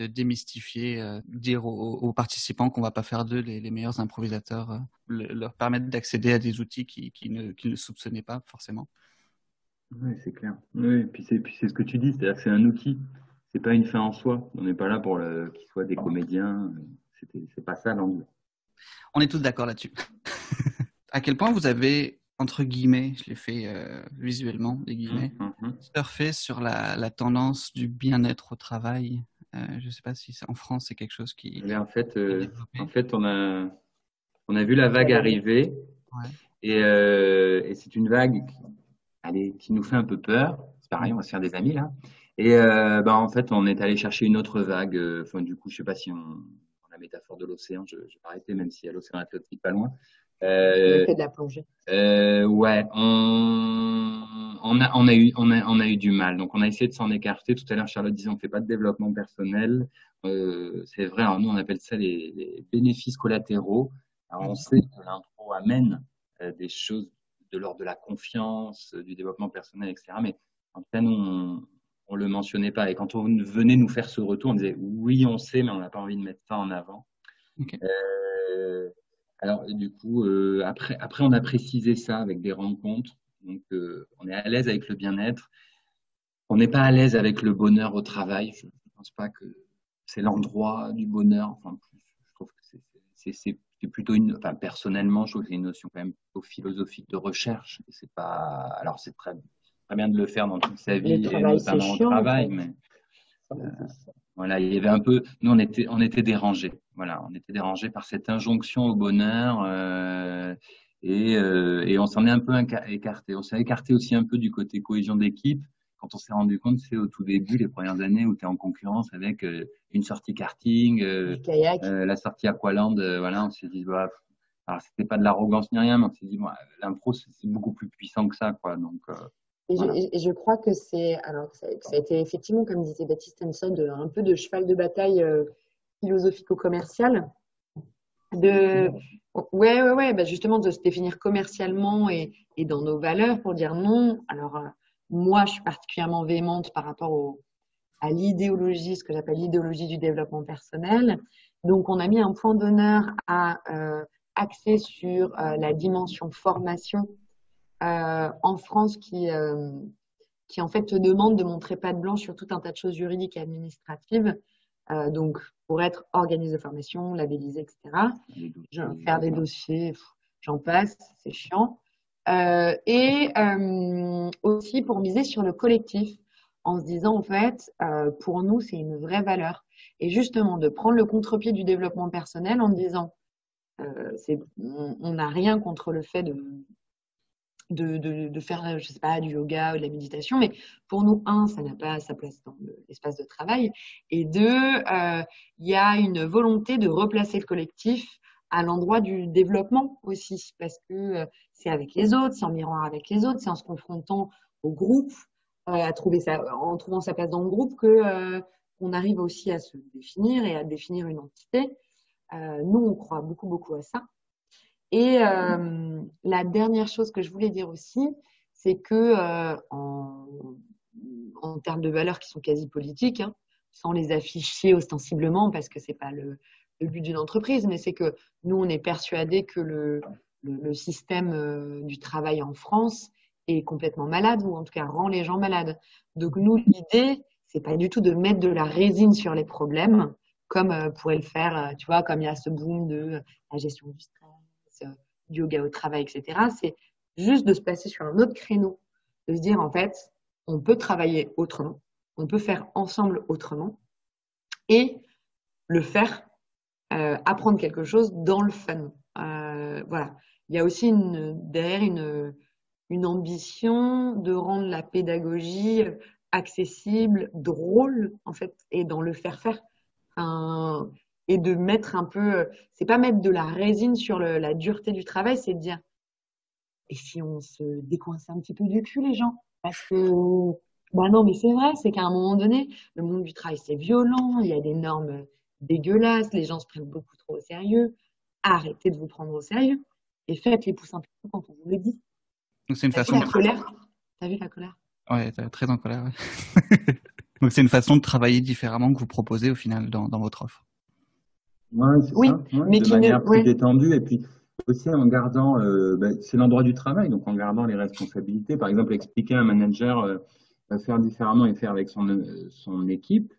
démystifier, dire aux participants qu'on va pas faire d'eux les meilleurs improvisateurs, leur permettre d'accéder à des outils qu'ils ne soupçonnaient pas forcément. Oui, c'est clair. Oui, puis c'est ce que tu dis, c'est-à-dire que c'est un outil, c'est pas une fin en soi. On n'est pas là pour qu'ils soient des comédiens. C'est pas ça l'angle. On est tous d'accord là-dessus. À quel point vous avez, entre guillemets, je l'ai fait visuellement, des guillemets, surfé sur la tendance du bien-être au travail. Je ne sais pas si en France c'est quelque chose qui. En fait, on a vu la vague arriver, ouais. et c'est une vague qui nous fait un peu peur. C'est pareil, on va se faire des amis là. Et en fait, on est allé chercher une autre vague. Du coup, je sais pas si la métaphore de l'océan, je vais arrêter, même s'il y a l'océan Atlantique pas loin. On a fait de la plongée. Ouais, on a eu du mal. Donc, on a essayé de s'en écarter. Tout à l'heure, Charlotte disait, on fait pas de développement personnel. C'est vrai. Alors, nous, on appelle ça les bénéfices collatéraux. Alors, on sait que l'impro amène des choses de l'ordre de la confiance, du développement personnel, etc. Mais en tout cas, nous, on le mentionnait pas. Et quand on venait nous faire ce retour, on disait, oui, on sait, mais on n'a pas envie de mettre ça en avant. Okay. Alors, du coup, après, on a précisé ça avec des rencontres. Donc, on est à l'aise avec le bien-être. On n'est pas à l'aise avec le bonheur au travail. Je ne pense pas que c'est l'endroit du bonheur. Enfin, je trouve que c'est plutôt personnellement, je trouve que c'est une notion quand même plutôt philosophique de recherche. C'est pas, alors c'est très bien de le faire dans toute sa vie et notamment au travail, mais voilà, il y avait un peu, nous on était dérangés. Voilà, on était dérangés par cette injonction au bonheur et on s'en est un peu écarté. On s'est écarté aussi un peu du côté cohésion d'équipe quand on s'est rendu compte, c'est au tout début, les premières années où tu es en concurrence avec une sortie karting, la sortie Aqualand. Voilà, on s'est dit, Alors, c'était pas de l'arrogance ni rien, mais on s'est dit, bon, l'impro, c'est beaucoup plus puissant que ça, quoi. Donc, voilà. Et je crois que que ça a été effectivement, comme disait Baptiste Hanson, un peu de cheval de bataille philosophico-commercial. Ouais, bah justement, de se définir commercialement et dans nos valeurs pour dire non. Alors, moi, je suis particulièrement véhémente par rapport à l'idéologie, ce que j'appelle l'idéologie du développement personnel. Donc, on a mis un point d'honneur à axer sur la dimension formation en France qui en fait te demande de montrer patte blanche sur tout un tas de choses juridiques et administratives. Donc, pour être organisme de formation, labellisé, etc. Faire des dossiers, j'en passe, c'est chiant. Et aussi pour miser sur le collectif, en se disant, en fait, pour nous, c'est une vraie valeur. Et justement, de prendre le contre-pied du développement personnel en disant, on n'a rien contre le fait de faire, je sais pas, du yoga ou de la méditation, mais pour nous, ça n'a pas sa place dans l'espace de travail, et deux, il y a une volonté de replacer le collectif à l'endroit du développement aussi, parce que c'est avec les autres, c'est en miroir avec les autres, c'est en se confrontant au groupe, en trouvant sa place dans le groupe que qu'on arrive aussi à se définir et à définir une entité. Nous, on croit beaucoup, beaucoup à ça. Et la dernière chose que je voulais dire aussi, c'est que en termes de valeurs qui sont quasi politiques, hein, sans les afficher ostensiblement, parce que c'est pas le but d'une entreprise, mais c'est que nous, on est persuadés que le système du travail en France est complètement malade, ou en tout cas rend les gens malades. Donc nous, l'idée, c'est pas du tout de mettre de la résine sur les problèmes, comme pourrait le faire, tu vois, comme il y a ce boom de la gestion du stress, du yoga au travail, etc. C'est juste de se placer sur un autre créneau, de se dire, en fait, on peut travailler autrement, on peut faire ensemble autrement, et le faire, apprendre quelque chose dans le fun. Voilà. Il y a aussi derrière une ambition de rendre la pédagogie accessible, drôle, en fait, et dans le faire. Et de mettre un peu, c'est pas mettre de la résine sur la dureté du travail, c'est de dire, et si on se décoinçait un petit peu du cul, les gens? Parce que, bah non, mais c'est vrai, c'est qu'à un moment donné, le monde du travail, c'est violent, il y a des normes dégueulasses, les gens se prennent beaucoup trop au sérieux. Arrêtez de vous prendre au sérieux et faites les pouces un peu quand on vous le dit. Donc, c'est une façon la colère. T'as vu la colère? Ouais, très en colère. Ouais. Donc, c'est une façon de travailler différemment que vous proposez au final dans votre offre. Ouais, c'est Oui, ça. Ouais, mais de manière plus détendue, et puis aussi en gardant, c'est l'endroit du travail, donc en gardant les responsabilités. Par exemple, expliquer à un manager faire différemment et faire avec son équipe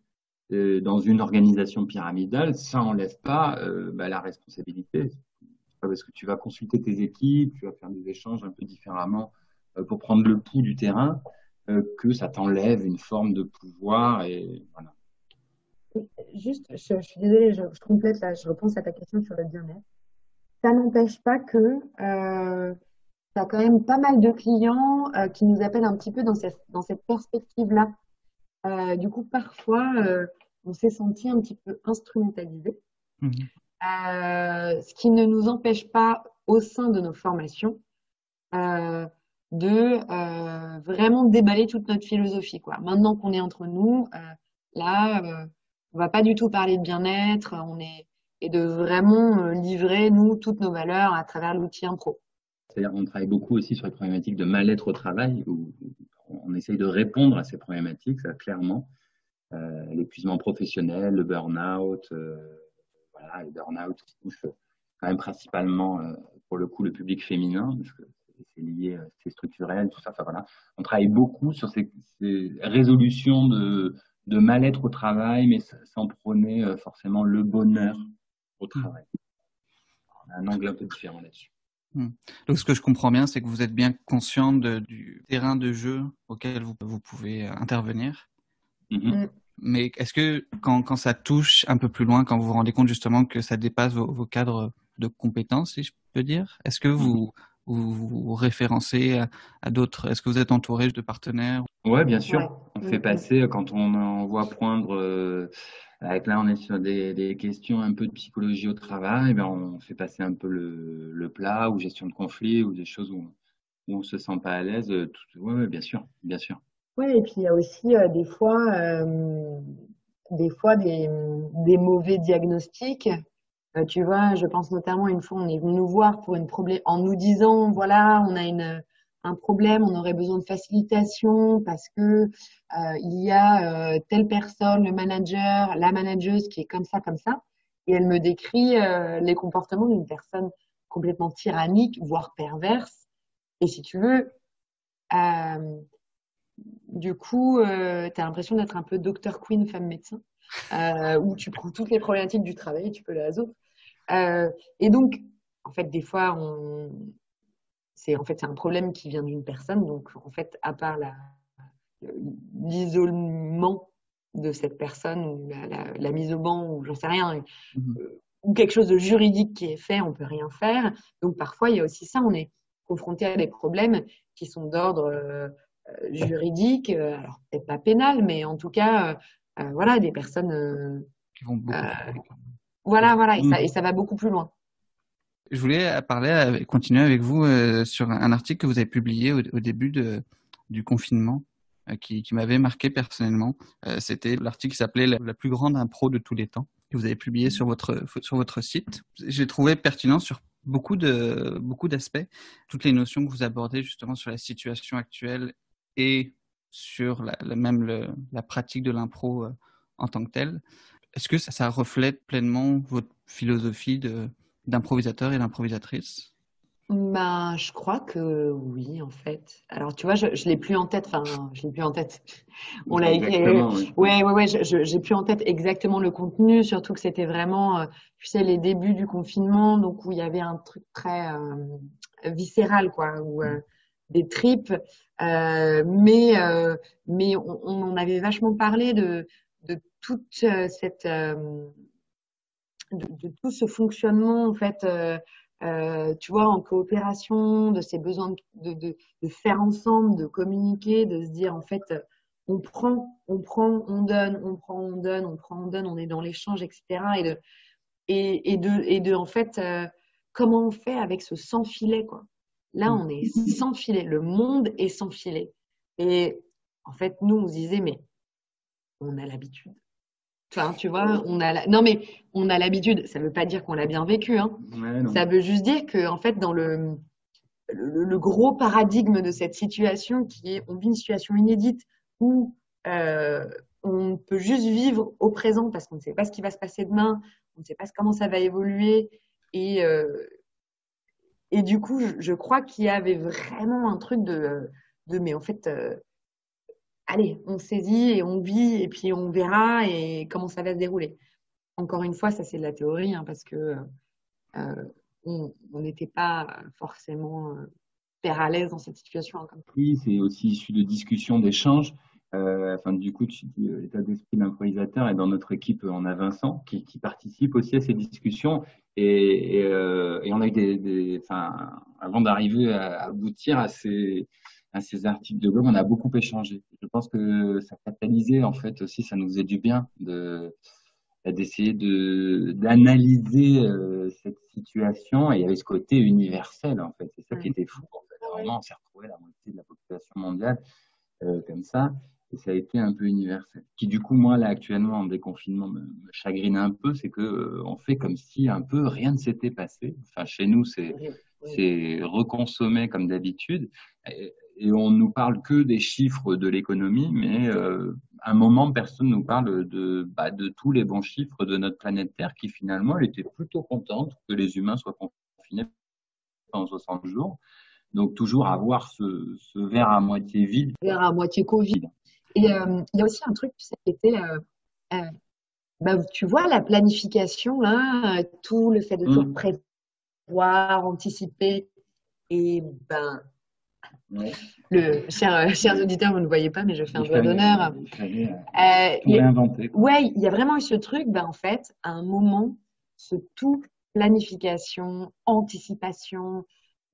dans une organisation pyramidale, ça enlève pas la responsabilité. C'est pas parce que tu vas consulter tes équipes, tu vas faire des échanges un peu différemment pour prendre le pouls du terrain que ça t'enlève une forme de pouvoir, et voilà. Juste, je suis désolée, je complète là, je repense à ta question sur le bien-être. Ça n'empêche pas que tu as quand même pas mal de clients qui nous appellent un petit peu dans cette perspective-là. Du coup, parfois, on s'est senti un petit peu instrumentalisé, ce qui ne nous empêche pas, au sein de nos formations, de vraiment déballer toute notre philosophie, quoi. Maintenant qu'on est entre nous, on va pas du tout parler de bien-être, et de vraiment livrer, nous, toutes nos valeurs à travers l'outil impro. C'est-à-dire qu'on travaille beaucoup aussi sur les problématiques de mal-être au travail, où on essaye de répondre à ces problématiques, ça, clairement. L'épuisement professionnel, le burn-out, voilà, le burn-out qui touche quand même principalement, pour le coup, le public féminin, parce que c'est lié, c'est structurel, tout ça. Enfin, voilà. On travaille beaucoup sur ces résolutions de mal-être au travail, mais sans prôner forcément le bonheur au travail. On a un angle un peu différent là-dessus. Donc, ce que je comprends bien, c'est que vous êtes bien conscient du terrain de jeu auquel vous pouvez intervenir. Mais est-ce que quand ça touche un peu plus loin, quand vous vous rendez compte justement que ça dépasse vos cadres de compétences, si je peux dire, est-ce que vous référencez à d'autres? Est-ce que vous êtes entouré de partenaires? Ouais, bien sûr. On fait passer, quand on en voit poindre, là on est sur des questions un peu de psychologie au travail, ben on fait passer un peu le plat ou gestion de conflit ou des choses où on se sent pas à l'aise. Ouais, bien sûr, bien sûr. Ouais, et puis il y a aussi des fois des mauvais diagnostics. Tu vois, je pense notamment une fois, on est venu nous voir pour une problème, en nous disant, voilà, on a un problème, on aurait besoin de facilitation parce que il y a telle personne, le manager, la manageuse qui est comme ça, et elle me décrit les comportements d'une personne complètement tyrannique, voire perverse. Et si tu veux, euh, du coup, tu as l'impression d'être un peu Dr. Queen, femme médecin, où tu prends toutes les problématiques du travail et tu peux les résoudre. Et donc, en fait, des fois, c'est un problème qui vient d'une personne. Donc, en fait, à part l'isolement de cette personne ou la mise au banc ou j'en sais rien, ou quelque chose de juridique qui est fait, on peut rien faire. Donc, parfois, il y a aussi ça. On est confronté à des problèmes qui sont d'ordre juridique, alors peut-être pas pénal, mais en tout cas, voilà, des personnes. Qui vont beaucoup plus loin. Voilà, et ça va beaucoup plus loin. Je voulais continuer avec vous sur un article que vous avez publié au début du confinement qui m'avait marqué personnellement. C'était l'article qui s'appelait La plus grande impro de tous les temps, que vous avez publié sur votre site. J'ai trouvé pertinent sur beaucoup d'aspects, toutes les notions que vous abordez justement sur la situation actuelle et sur la pratique de l'impro en tant que telle. Est-ce que ça reflète pleinement votre philosophie d'improvisateur et d'improvisatrice? Ben, je crois que oui, en fait. Alors, tu vois, je l'ai plus en tête. Enfin, je l'ai plus en tête. On l'a écrit. Exactement, oui. Ouais. J'ai plus en tête exactement le contenu. Surtout que c'était vraiment, tu sais, les débuts du confinement, donc où il y avait un truc très viscéral, quoi, où des tripes. Mais on en avait vachement parlé de toute cette de tout ce fonctionnement en fait. Tu vois, en coopération, de ces besoins de faire ensemble, de communiquer, de se dire en fait, on prend, on donne, on prend, on donne, on prend, on donne, on est dans l'échange, etc. Et de en fait, comment on fait avec ce sans filet, quoi. Là, on est sans filet, le monde est sans filet. Et en fait, nous, on se disait, mais on a l'habitude. Enfin, tu vois, non mais on a l'habitude. Ça veut pas dire qu'on l'a bien vécu, hein. Ouais, non. Ça veut juste dire que, en fait, dans le gros paradigme de cette situation qui est, on vit une situation inédite où on peut juste vivre au présent parce qu'on ne sait pas ce qui va se passer demain, on ne sait pas comment ça va évoluer. Et du coup, je crois qu'il y avait vraiment un truc mais en fait, allez, on saisit et on vit et puis on verra et comment ça va se dérouler. Encore une fois, ça c'est de la théorie, hein, parce que on n'était pas forcément hyper à l'aise dans cette situation. Hein, comme ça. Oui, c'est aussi issu de discussions, d'échanges. Du coup, tu dis l'état d'esprit d'improvisateur et dans notre équipe, on a Vincent qui participe aussi à ces discussions et on a eu avant d'arriver à aboutir à ces articles de blog, on a beaucoup échangé. Je pense que ça catalysait en fait aussi, ça nous faisait du bien d'essayer d'analyser cette situation et il y avait ce côté universel en fait. C'est ça qui était fou en fait. Vraiment, on s'est retrouvé la moitié de la population mondiale comme ça. Et ça a été un peu universel. Qui du coup, moi, là, actuellement, en déconfinement, me chagrine un peu, c'est que on fait comme si un peu rien ne s'était passé. Enfin, chez nous, c'est reconsommé comme d'habitude. Et on nous parle que des chiffres de l'économie, mais à un moment, personne nous parle de tous les bons chiffres de notre planète Terre, qui finalement, elle était plutôt contente que les humains soient confinés pendant 60 jours. Donc, toujours avoir ce verre à moitié vide. Verre à moitié Covid. Et il y a aussi un truc, tu sais, qui était, tu vois, la planification, là, tout le fait de tout prévoir, anticiper. Et chers auditeurs, vous ne voyez pas, mais je fais un doigt d'honneur. Ouais, il y a vraiment eu ce truc, en fait, à un moment, tout planification, anticipation,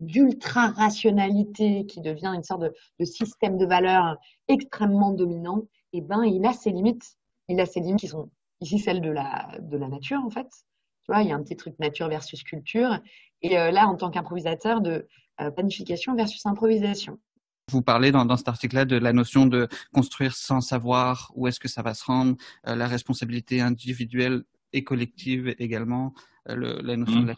d'ultra-rationalité qui devient une sorte de système de valeurs extrêmement dominant, et ben, il a ses limites. Il a ses limites qui sont ici celles de la nature, en fait. Tu vois, il y a un petit truc nature versus culture. Et là, en tant qu'improvisateur, de planification versus improvisation. Vous parlez dans cet article-là de la notion de construire sans savoir où est-ce que ça va se rendre, la responsabilité individuelle et collective également, la notion de la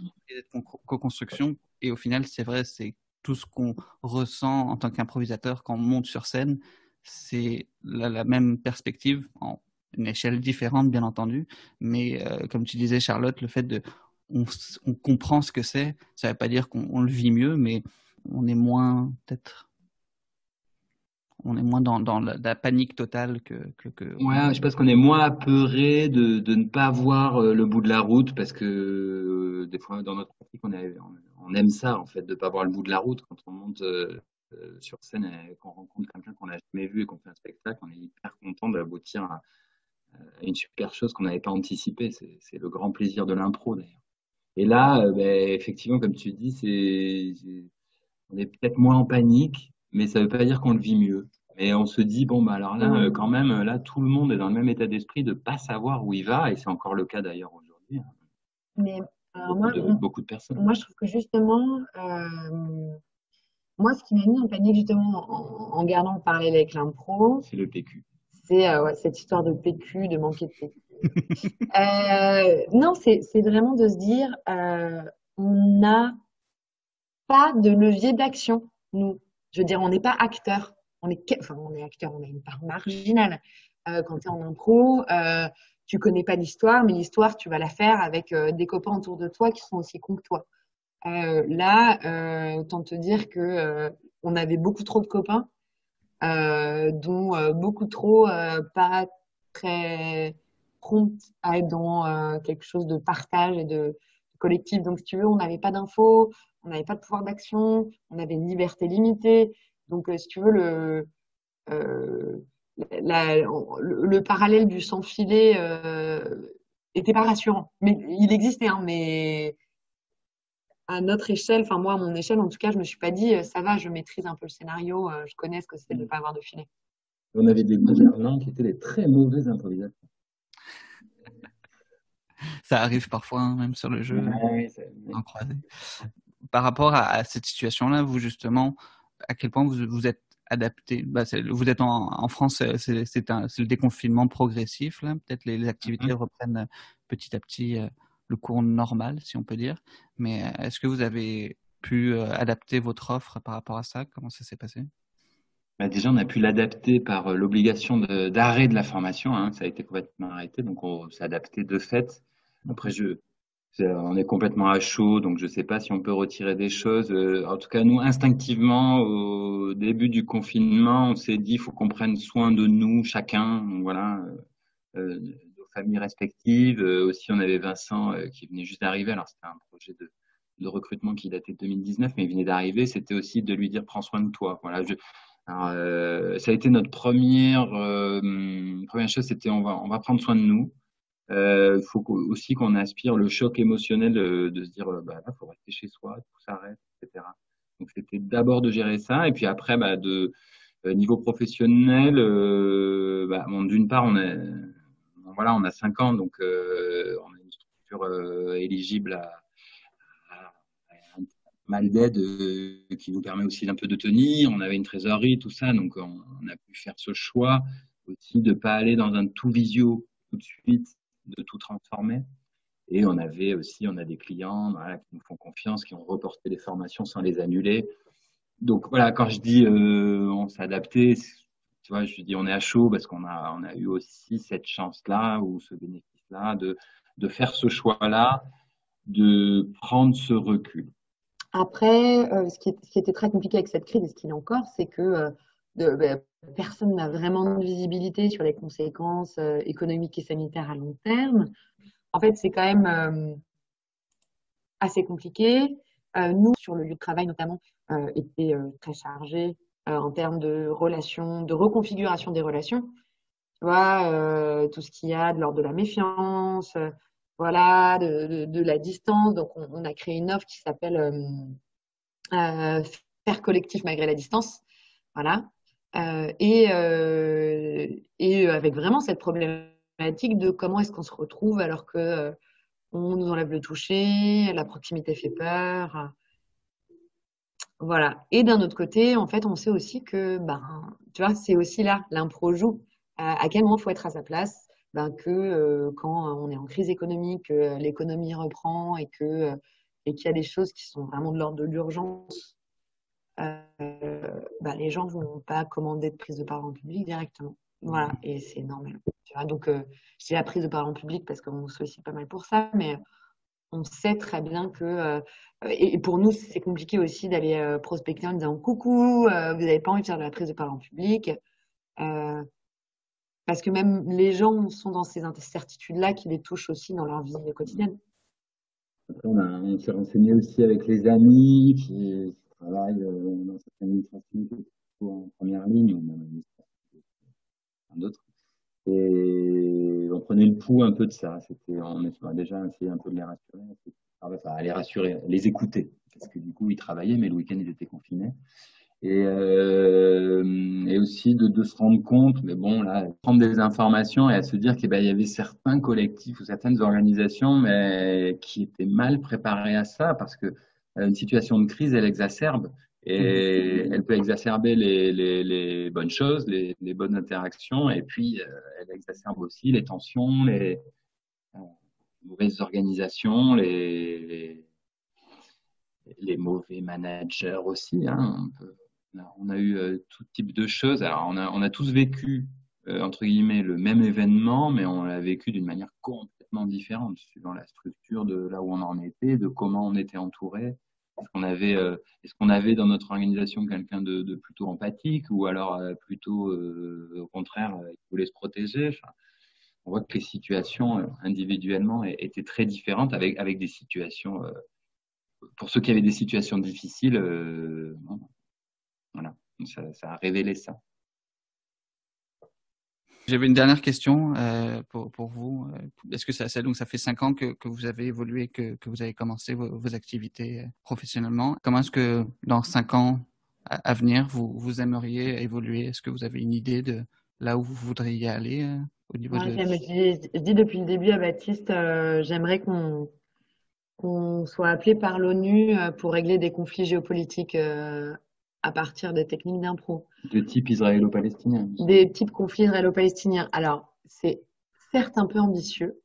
co-construction. Et au final, c'est vrai, c'est tout ce qu'on ressent en tant qu'improvisateur quand on monte sur scène. C'est la même perspective, en une échelle différente, bien entendu. Mais comme tu disais, Charlotte, le fait de on comprend ce que c'est, ça ne veut pas dire qu'on le vit mieux, mais on est moins peut-être dans la panique totale que... Ouais, je pense qu'on est moins apeuré de ne pas voir le bout de la route parce que des fois dans notre pratique on aime ça en fait de pas voir le bout de la route quand on monte sur scène et qu'on rencontre quelqu'un qu'on n'a jamais vu et qu'on fait un spectacle, on est hyper content d'aboutir à une super chose qu'on n'avait pas anticipée. C'est le grand plaisir de l'impro d'ailleurs. Et là, effectivement, comme tu dis, on est peut-être moins en panique, mais ça veut pas dire qu'on le vit mieux. Mais on se dit, bon, bah alors là, quand même, là, tout le monde est dans le même état d'esprit de pas savoir où il va, et c'est encore le cas d'ailleurs aujourd'hui. Mais Beaucoup de personnes. moi, je trouve que justement, moi, ce qui m'a mis en panique justement en gardant le parallèle avec l'impro, c'est le PQ. C'est cette histoire de PQ, de manquer de PQ. Non, c'est vraiment de se dire, on n'a pas de levier d'action, nous. Je veux dire, on n'est pas acteur. On est acteur, on a une part marginale. Quand tu es en impro, tu connais pas l'histoire, mais l'histoire, tu vas la faire avec des copains autour de toi qui sont aussi cons que toi. Là, autant te dire que on avait beaucoup trop de copains, dont beaucoup trop pas très promptes à être dans quelque chose de partage et de collectif. Donc, si tu veux, on n'avait pas d'infos, on n'avait pas de pouvoir d'action, on avait une liberté limitée. Donc, si tu veux, le parallèle du sans-filet était pas rassurant. Mais il existait, hein, mais à notre échelle, enfin moi à mon échelle en tout cas, je me suis pas dit ça va, je maîtrise un peu le scénario, je connais ce que c'est de ne pas avoir de filet. On avait des gouvernants qui étaient des très mauvais improvisateurs. Ça arrive parfois, hein, même sur le jeu, en croisé. Par rapport à cette situation-là, vous justement, à quel point vous êtes adapté? Vous êtes en France, c'est le déconfinement progressif, là. Peut-être les activités reprennent petit à petit le cours normal, si on peut dire. Mais est-ce que vous avez pu adapter votre offre par rapport à ça? Comment ça s'est passé? Déjà, on a pu l'adapter par l'obligation d'arrêt de la formation. Hein. Ça a été complètement arrêté, donc on s'est adapté de fait. Après, on est complètement à chaud, donc je ne sais pas si on peut retirer des choses. En tout cas, nous, instinctivement, au début du confinement, on s'est dit, il faut qu'on prenne soin de nous, chacun. Donc, voilà, nos familles respectives. Aussi, on avait Vincent qui venait juste d'arriver. Alors, c'était un projet de recrutement qui datait de 2019, mais il venait d'arriver. C'était aussi de lui dire, prends soin de toi. Voilà. Alors, ça a été notre première chose, c'était on va prendre soin de nous. Il faut aussi qu'on aspire le choc émotionnel de se dire bah là faut rester chez soi, tout s'arrête, etc. Donc c'était d'abord de gérer ça et puis après de niveau professionnel, d'une part on a 5 ans donc on a une structure éligible à un mal d'aide qui nous permet aussi d'un peu de tenir. On avait une trésorerie, tout ça, donc on a pu faire ce choix aussi de pas aller dans un tout visio tout de suite, de tout transformer. Et on a des clients qui nous font confiance, qui ont reporté les formations sans les annuler. Donc voilà, quand je dis on s'est adapté, tu vois, je dis on est à chaud parce qu'on a eu aussi cette chance-là ou ce bénéfice-là de faire ce choix-là, de prendre ce recul. Après, ce qui était très compliqué avec cette crise, et ce qu'il est encore, c'est que personne n'a vraiment de visibilité sur les conséquences économiques et sanitaires à long terme. En fait, c'est quand même assez compliqué. Nous, sur le lieu de travail notamment, était très chargé en termes de relations, de reconfiguration des relations. Tu vois, tout ce qu'il y a de l'ordre de la méfiance, voilà, de la distance. Donc, on a créé une offre qui s'appelle faire collectif malgré la distance. Voilà. Et avec vraiment cette problématique de comment est-ce qu'on se retrouve alors que on nous enlève le toucher, la proximité fait peur. Voilà. Et d'un autre côté, en fait, on sait aussi que, tu vois, c'est aussi là, l'impro joue. À quel moment il faut être à sa place? Quand on est en crise économique, l'économie reprend et qu'il y a des choses qui sont vraiment de l'ordre de l'urgence, les gens vont pas commander de prise de parole en public directement. Voilà. Et c'est normal. Tu vois, donc, je dis la prise de parole en public parce qu'on nous sollicite pas mal pour ça, mais on sait très bien que et pour nous c'est compliqué aussi d'aller prospecter en disant coucou, vous n'avez pas envie de faire de la prise de parole en public, parce que même les gens sont dans ces incertitudes-là qui les touchent aussi dans leur vie quotidienne. Après, on s'est renseigné aussi avec les amis qui travaillent dans cette administration qui est plutôt en première ligne, ou même d'autres. Et on prenait le pouls un peu de ça. On a déjà essayé un peu de les rassurer. Les rassurer, les écouter. Parce que du coup, ils travaillaient, mais le week-end, ils étaient confinés. Et aussi de se rendre compte, mais bon, là, prendre des informations et à se dire qu'il y avait certains collectifs ou certaines organisations mais qui étaient mal préparés à ça parce que une situation de crise, elle exacerbe. Et elle peut exacerber les bonnes choses, les bonnes interactions, et puis elle exacerbe aussi les tensions, les mauvaises organisations, les mauvais managers aussi. Hein. On a eu tout type de choses. Alors on a tous vécu entre guillemets le même événement, mais on l'a vécu d'une manière complètement différente suivant la structure de là où on en était, de comment on était entouré. Est-ce qu'on avait dans notre organisation quelqu'un de plutôt empathique ou alors plutôt au contraire qui voulait se protéger. Enfin, on voit que les situations individuellement étaient très différentes avec des situations pour ceux qui avaient des situations difficiles. Voilà, ça a révélé ça. J'avais une dernière question pour vous. Est-ce que donc ça fait 5 ans que vous avez évolué, que vous avez commencé vos activités professionnellement. Comment est-ce que dans 5 ans à venir, vous aimeriez évoluer? Est-ce que vous avez une idée de là où vous voudriez aller au niveau de... Je dis depuis le début à Baptiste, j'aimerais qu'on soit appelé par l'ONU pour régler des conflits géopolitiques à partir des techniques d'impro. De type israélo-palestinien. Des types conflits israélo-palestiniens. Alors, c'est certes un peu ambitieux,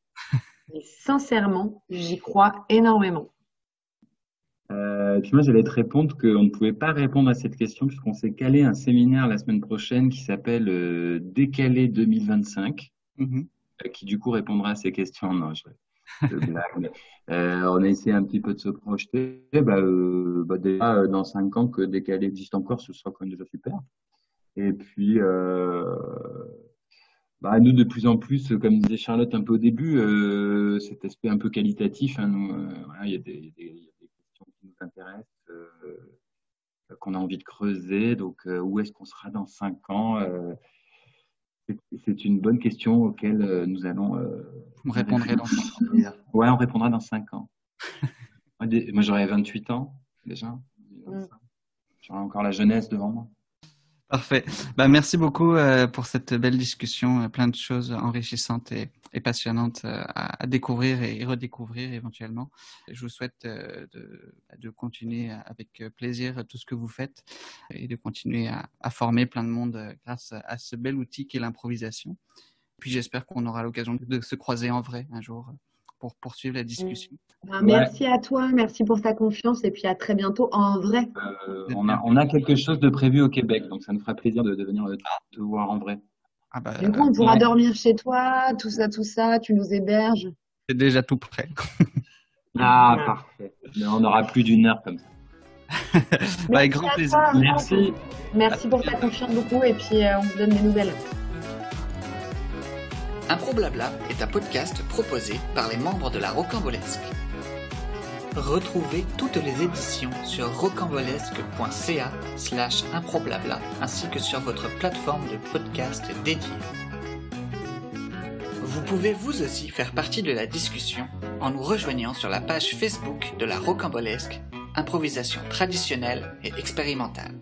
mais sincèrement, j'y crois énormément. Puis moi, j'allais te répondre qu'on ne pouvait pas répondre à cette question puisqu'on s'est calé un séminaire la semaine prochaine qui s'appelle Décalé 2025, qui du coup répondra à ces questions. Non, je blague. On a essayé un petit peu de se projeter. Déjà, dans 5 ans, que Décalé existe encore, ce sera quand même déjà super. Et puis, nous, de plus en plus, comme disait Charlotte un peu au début, cet aspect un peu qualitatif, hein, il y a des questions qui nous intéressent, qu'on a envie de creuser. Donc, où est-ce qu'on sera dans 5 ans c'est une bonne question auquel nous allons... Vous répondrez dans 5 ans. Ouais, on répondra dans 5 ans. Moi, j'aurai 28 ans déjà. J'aurai encore la jeunesse devant moi. Parfait. Merci beaucoup pour cette belle discussion. Plein de choses enrichissantes et passionnantes à découvrir et redécouvrir éventuellement. Je vous souhaite de continuer avec plaisir tout ce que vous faites et de continuer à former plein de monde grâce à ce bel outil qu'est l'improvisation. Puis j'espère qu'on aura l'occasion de se croiser en vrai un jour pour poursuivre la discussion. Merci à toi, merci pour ta confiance et puis à très bientôt en vrai. On a quelque chose de prévu au Québec, donc ça nous fera plaisir de venir te voir en vrai. Du coup, on pourra dormir chez toi, tout ça, tu nous héberges. C'est déjà tout prêt. Parfait. Mais on aura plus d'1 heure comme ça. Avec grand plaisir. Merci. Merci pour ta confiance beaucoup et puis on vous donne des nouvelles. Improblabla est un podcast proposé par les membres de la Rocambolesque. Retrouvez toutes les éditions sur rocambolesque.ca/improblabla ainsi que sur votre plateforme de podcast dédiée. Vous pouvez vous aussi faire partie de la discussion en nous rejoignant sur la page Facebook de la Rocambolesque improvisation traditionnelle et expérimentale.